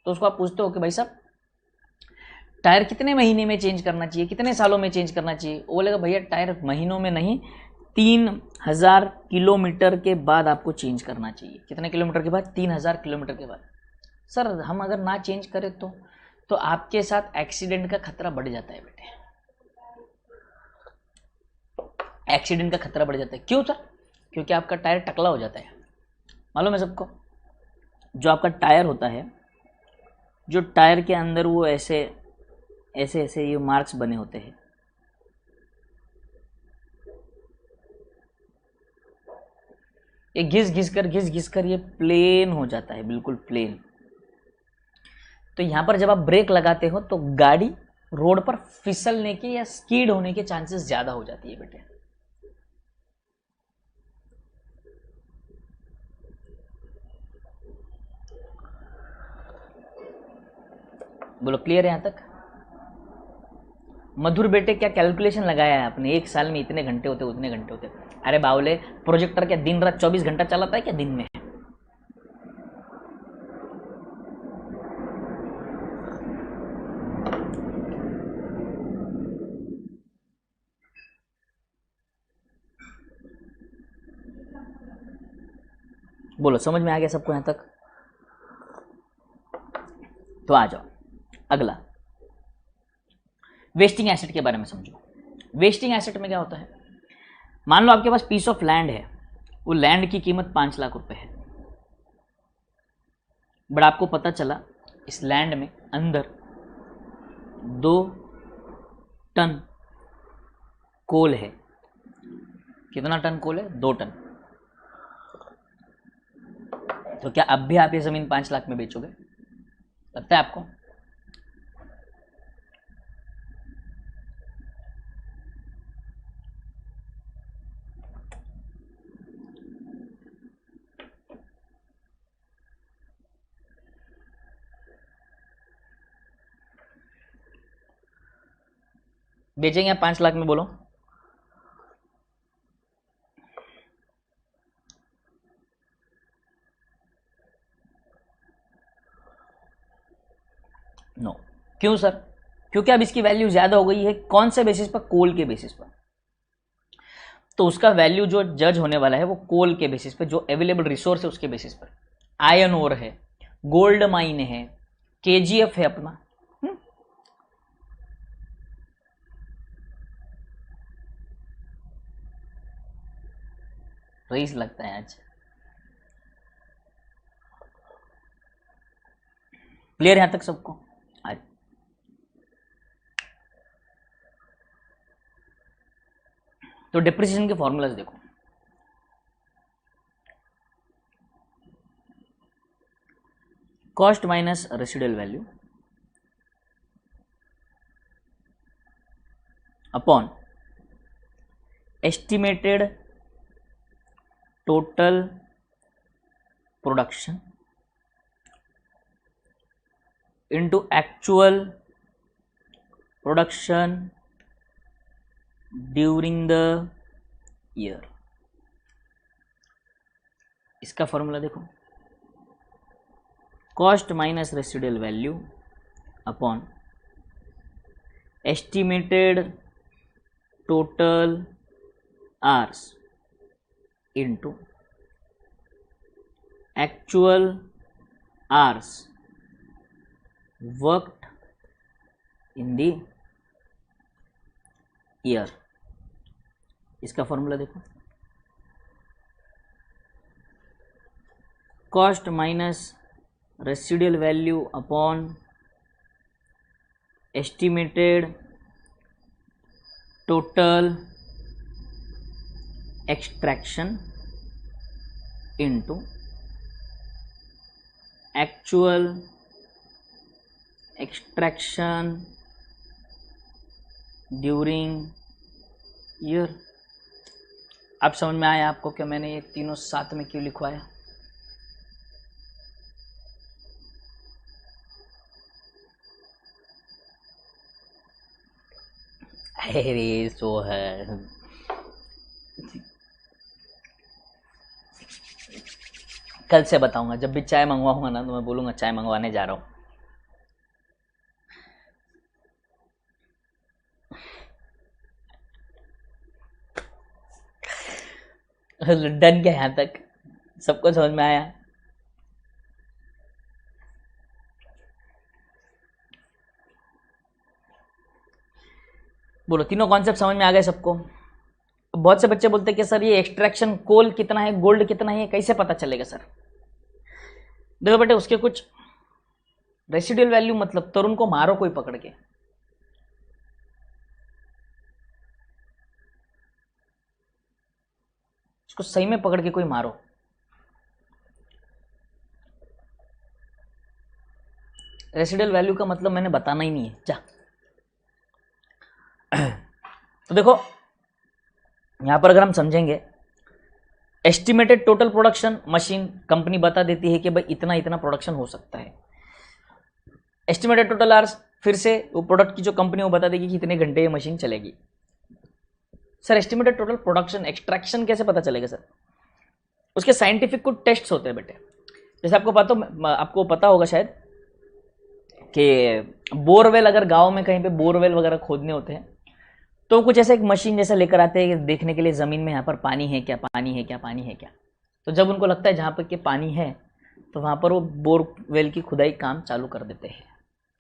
तो उसको आप पूछते हो कि भाई साहब टायर कितने महीने में चेंज करना चाहिए, कितने सालों में चेंज करना चाहिए? वो बोलेगा भैया टायर महीनों में नहीं, 3,000 किलोमीटर के बाद आपको चेंज करना चाहिए। कितने किलोमीटर के बाद? 3,000 किलोमीटर के बाद। सर हम अगर ना चेंज करें तो आपके साथ एक्सीडेंट का खतरा बढ़ जाता है बेटे। एक्सीडेंट का खतरा बढ़ जाता है। क्यों सर? क्योंकि आपका टायर टकला हो जाता है। मालूम है सबको? जो आपका टायर होता है, जो टायर के अंदर वो ऐसे ऐसे ऐसे ये मार्क्स बने होते हैं, ये घिस घिस कर ये प्लेन हो जाता है, बिल्कुल प्लेन। तो यहाँ पर जब आप ब्रेक लगाते हो तो गाड़ी रोड पर फिसलने के या स्कीड होने के चांसेस ज़्यादा हो जाती है बेटे। बोलो क्लियर है यहाँ तक? मधुर बेटे क्या कैलकुलेशन लगाया है आपने, एक साल में इतने घंटे होते उतने घंटे होते? अरे बावले, प्रोजेक्टर क्या दिन रात 24 घंटा चलाता है क्या दिन में? बोलो समझ में आ गया सबको यहाँ तक? तो आ जाओ अगला, वेस्टिंग एसेट के बारे में समझो। वेस्टिंग एसेट में क्या होता है, मान लो आपके पास पीस ऑफ लैंड है, वो लैंड की कीमत 5 लाख रुपए है, बट आपको पता चला इस लैंड में अंदर 2 टन कोल है। कितना टन कोल है? 2 टन। तो क्या अब भी आप ये जमीन 5 लाख में बेचोगे? लगता है आपको? बेचेंगे आप 5 लाख में? बोलो। नो। क्यों सर? क्योंकि अब इसकी वैल्यू ज्यादा हो गई है। कौन से बेसिस पर? कोल के बेसिस पर। तो उसका वैल्यू जो जज होने वाला है वो कोल के बेसिस पे, जो अवेलेबल रिसोर्स है उसके बेसिस पर। आयरन ओर है, गोल्ड माइन है, केजीएफ है अपना। रईस लगता है आज। क्लियर यहां तक सबको? आज तो डिप्रिसिएशन के फॉर्मूलाज देखो। Cost minus residual value upon estimated total production into actual production during the year। इसका फॉर्मूला देखो, cost minus residual value upon estimated total hours into actual hours worked in the year. इसका formula देखो, cost minus residual value upon estimated total extraction into actual extraction during year. अब समझ में आया आपको कि मैंने ये तीनों साथ में क्यों लिखवाया? अरे सो है, कल से बताऊंगा। जब भी चाय मंगवाऊंगा ना तो मैं बोलूंगा चाय मंगवाने जा रहा हूं। डन क्या? यहां तक सबको समझ में आया? बोलो तीनों कॉन्सेप्ट समझ में आ गए सबको? बहुत से बच्चे बोलते हैं कि सर ये एक्सट्रैक्शन कोल कितना है, गोल्ड कितना है, कैसे पता चलेगा सर? देखो बेटे, उसके कुछ रेसिडुअल वैल्यू मतलब तरुण को मारो कोई पकड़ के, उसको सही में पकड़ के कोई मारो, रेसिडुअल वैल्यू का मतलब मैंने बताना ही नहीं है, जा। तो देखो यहां पर अगर हम समझेंगे, estimated total production machine company बता देती है कि भाई इतना इतना प्रोडक्शन हो सकता है। एस्टिमेटेड टोटल आवर्स, फिर से वो प्रोडक्ट की जो कंपनी वो बता देगी कि इतने घंटे ये मशीन चलेगी। Sir estimated total production extraction कैसे पता चलेगा सर? उसके साइंटिफिक कुछ टेस्ट्स होते हैं बेटे। जैसे आपको पता होगा शायद कि बोरवेल, अगर गांव में कहीं पे बोरवेल वगैरह खोदने होते हैं तो कुछ ऐसा एक मशीन जैसा लेकर आते हैं देखने के लिए ज़मीन में यहाँ पर पानी है क्या, पानी है क्या, पानी है क्या। तो जब उनको लगता है जहाँ पर कि पानी है तो वहाँ पर वो बोरवेल की खुदाई काम चालू कर देते हैं।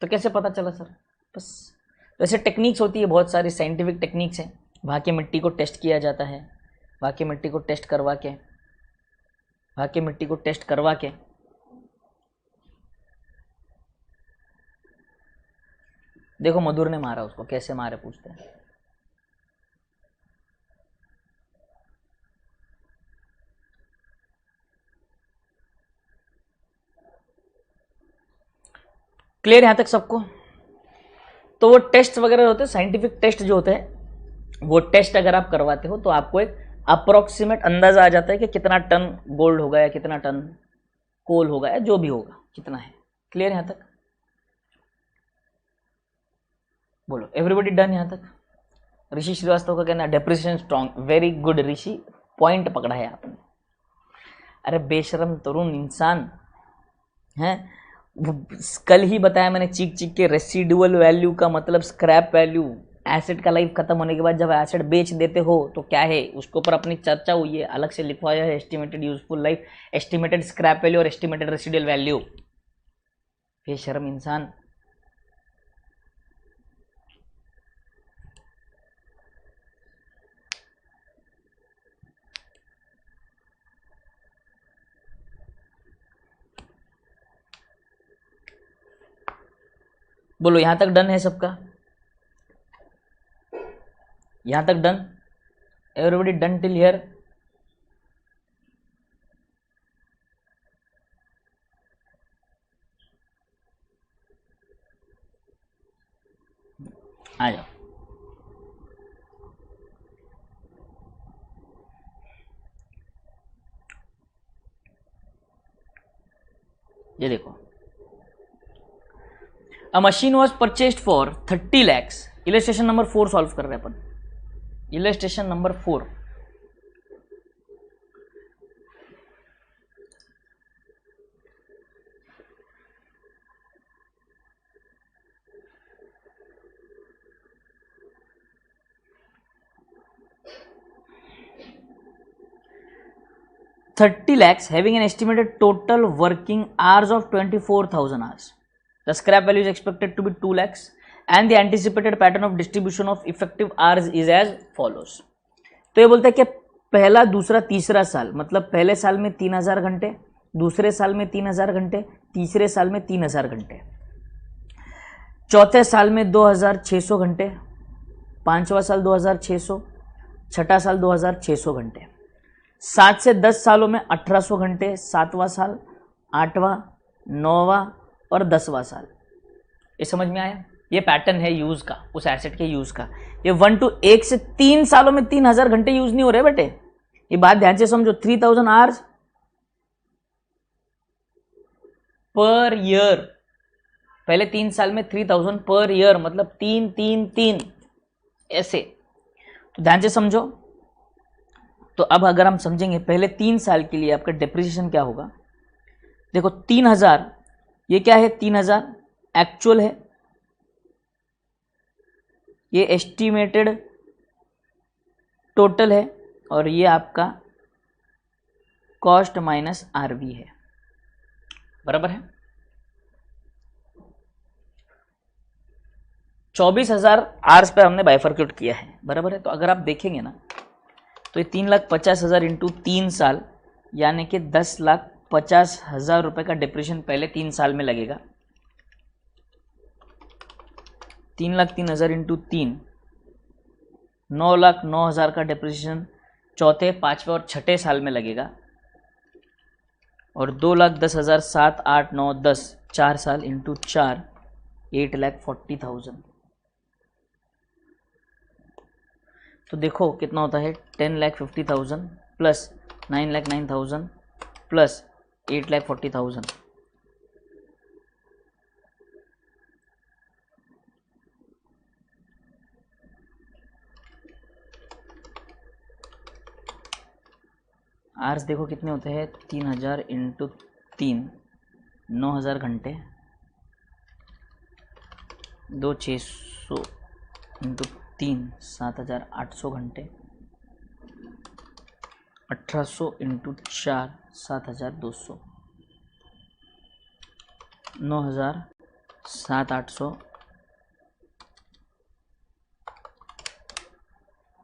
तो कैसे पता चला सर? बस वैसे टेक्निक्स होती है, बहुत सारी साइंटिफिक टेक्निक्स हैं। वहाँ की मिट्टी को टेस्ट किया जाता है, वहाँ की मिट्टी को टेस्ट करवा के देखो मधुर ने मारा उसको, कैसे मारे पूछते हैं। क्लियर यहां तक सबको? तो वो टेस्ट वगैरह होते हैं, साइंटिफिक टेस्ट जो होते हैं, वो टेस्ट अगर आप करवाते हो तो आपको एक अप्रोक्सीमेट अंदाजा आ जाता है कि कितना टन गोल्ड होगा या कितना टन कोल होगा या जो भी होगा कितना है। क्लियर यहां तक? बोलो एवरीबॉडी डन यहां तक? ऋषि श्रीवास्तव का कहना डेप्रिसिएशन स्ट्रॉन्ग, वेरी गुड ऋषि, पॉइंट पकड़ा है आपने। अरे बेशरम तरुण इंसान है, कल ही बताया मैंने चीख चीख के, रेसिडुअल वैल्यू का मतलब स्क्रैप वैल्यू। एसिड का लाइफ खत्म होने के बाद जब एसिड बेच देते हो तो क्या है, उसके ऊपर अपनी चर्चा हुई है, अलग से लिखवाया है estimated useful life, estimated scrap value और एस्टिमेटेड रेसिडुअल वैल्यू। बेशरम इंसान। बोलो यहां तक डन है सबका? यहां तक done? Everybody done till here? आ जाओ। ये देखो, A machine was purchased for 30 lakhs. Illustration number 4 सॉल्व कर रहे हैं अपन। Illustration number 4। $30 lakhs having an estimated total working hours of 24,000 hours. The scrap value is expected to be 2 lakhs and the anticipated pattern of distribution of effective hours is as follows. तो ये बोलता है कि पहला, दूसरा, तीसरा साल, मतलब पहले साल में 3000 घंटे, दूसरे साल में 3000 घंटे, तीसरे साल में 3000 घंटे, चौथे साल में 2600 घंटे, पांचवा साल 2600, छठा साल 2600 घंटे, 7 से 10 सालों में 1800 घंटे, सातवां साल, आठवां, नौवां और 10वां साल। ये समझ में आया? ये पैटर्न है यूज का, उस एसेट के यूज का। ये 1 से 3 सालों में 3000 घंटे यूज नहीं हो रहे बेटे, ये बात ध्यान से समझो। 3000 आवर्स पर ईयर, पहले 3 साल में 3000 पर ईयर, मतलब 3 3 3 ऐसे। तो ध्यान से समझो। तो अब अगर हम समझेंगे पहले 3 साल के लिए आपका डेप्रिसिएशन क्या होगा, देखो 3000, ये क्या है, 3000 एक्चुअल है, ये एस्टिमेटेड टोटल है, और ये आपका कॉस्ट माइनस आरवी है, बराबर है। 24,000 आवर्स पे हमने बाइफरक्यूट किया है, बराबर है। तो अगर आप देखेंगे ना तो ये 3,50,000 इंटू 3 साल, यानी कि 10,50,000 रुपए का डिप्रेशन पहले 3 साल में लगेगा। 3,03,000 इंटू 3, 9,09,000 का डिप्रेशन चौथे, पांचवें और छठे साल में लगेगा। और 2,10,000 7 8 9 10 4 साल इंटू 4 8,40,000। तो देखो कितना होता है 10,50,000 प्लस 9,09,000 प्लस 8,40,000। आर्स देखो कितने होते हैं 3,000 इंटू 3 9,000 घंटे, 2,600 इंटू 3 7,800 घंटे, 1,800 इंटू 4 7,200, 9,000 7,800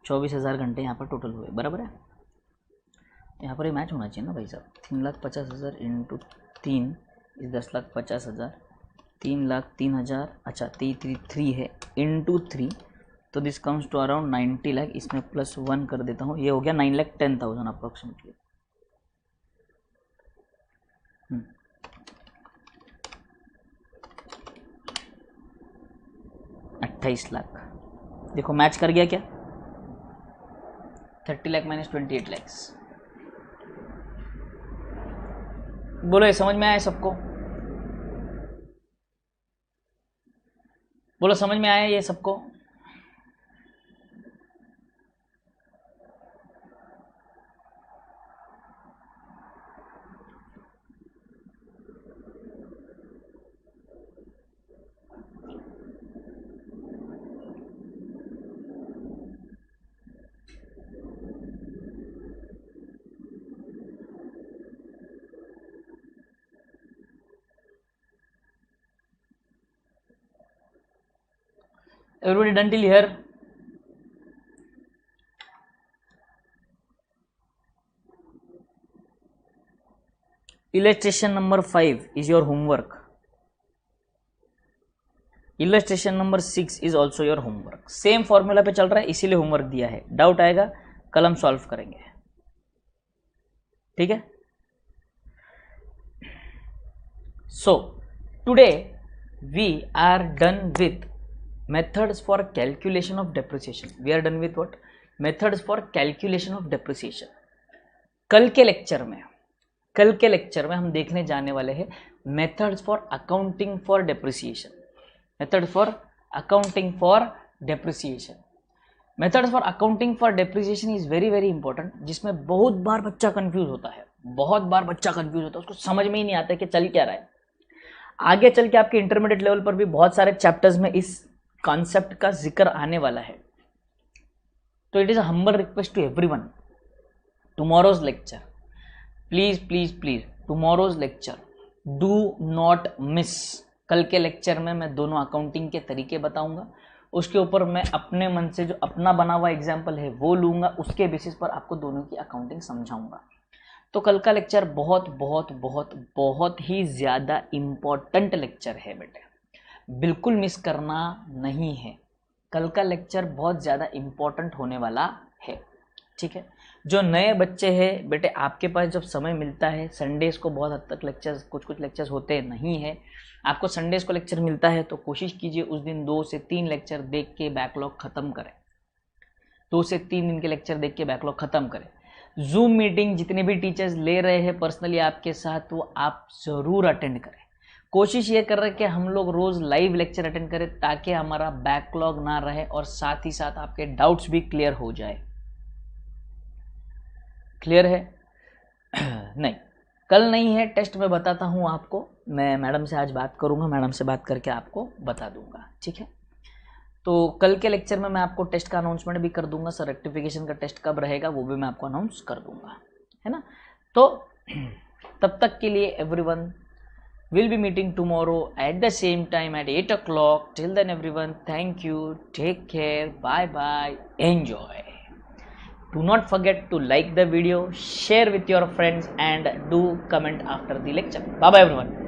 24,000 घंटे यहाँ पर टोटल हुए। बराबर है, यहाँ पर ये मैच होना चाहिए ना भाई साहब। 3,50,000 इंटू 3 इस 10,50,000, 3,03,000, अच्छा 3 है इंटू 3, तो this comes to around 90 lakh. इसमें प्लस 1 कर देता हूँ, ये हो गया 9,10,000 अप्रोक्सीमेटली। 28 लाख। देखो मैच कर गया क्या? 30 लाख माइनस 28 लैक्स। बोलो ये समझ में आया सबको? बोलो समझ में आया ये सबको? Everybody done till here? Illustration number 5 is your homework. Illustration number 6 is also your homework. Same formula पे चल रहा है इसीलिए होमवर्क दिया है। डाउट आएगा कल हम सॉल्व करेंगे, ठीक है? So today we are done with methods for calculation of depreciation. We are done with what? Methods for calculation of depreciation. कल के लेक्चर में हम देखने जाने वाले हैं methods for accounting for depreciation. Method for accounting for depreciation. Methods for accounting for depreciation is very very important, जिसमें बहुत बार बच्चा कंफ्यूज होता है, उसको समझ में ही नहीं आता है कि चल क्या रहा है। आगे चल के आपके इंटरमीडिएट लेवल पर भी बहुत सारे चैप्टर्स में इस कॉन्सेप्ट का जिक्र आने वाला है। तो it is a humble request to everyone, tomorrow's lecture, please tomorrow's lecture do not miss. कल के लेक्चर में मैं दोनों अकाउंटिंग के तरीके बताऊंगा, उसके ऊपर मैं अपने मन से जो अपना बना हुआ एग्जाम्पल है वो लूंगा, उसके बेसिस पर आपको दोनों की अकाउंटिंग समझाऊंगा। तो कल का लेक्चर बहुत बहुत बहुत बहुत ही ज़्यादा इम्पोर्टेंट लेक्चर है बेटे, बिल्कुल मिस करना नहीं है। कल का लेक्चर बहुत ज़्यादा इम्पोर्टेंट होने वाला है, ठीक है? जो नए बच्चे हैं बेटे, आपके पास जब समय मिलता है, संडेज़ को बहुत हद तक लेक्चर्स कुछ लेक्चर्स होते नहीं हैं, आपको संडेज़ को लेक्चर मिलता है तो कोशिश कीजिए उस दिन 2 से 3 लेक्चर देख के बैकलॉग ख़त्म करें। 2 से 3 दिन के लेक्चर देख के बैकलॉग ख़त्म करें। जूम मीटिंग जितने भी टीचर्स ले रहे हैं पर्सनली आपके साथ, वो आप ज़रूर अटेंड करें। कोशिश ये कर रहे हैं कि हम लोग रोज़ लाइव लेक्चर अटेंड करें ताकि हमारा बैकलॉग ना रहे और साथ ही साथ आपके डाउट्स भी क्लियर हो जाए। क्लियर है? नहीं, कल नहीं है टेस्ट, मैं बताता हूँ आपको। मैं मैडम से आज बात करूँगा, मैडम से बात करके आपको बता दूंगा, ठीक है? तो कल के लेक्चर में मैं आपको टेस्ट का अनाउंसमेंट भी कर दूंगा। सर रेक्टिफिकेशन का टेस्ट कब रहेगा वो भी मैं आपको अनाउंस कर दूंगा, है ना? तो तब तक के लिए everyone, we'll be meeting tomorrow at the same time at 8 o'clock. Till then everyone, thank you, take care, bye bye, enjoy. Do not forget to like the video, share with your friends and do comment after the lecture. Bye bye everyone.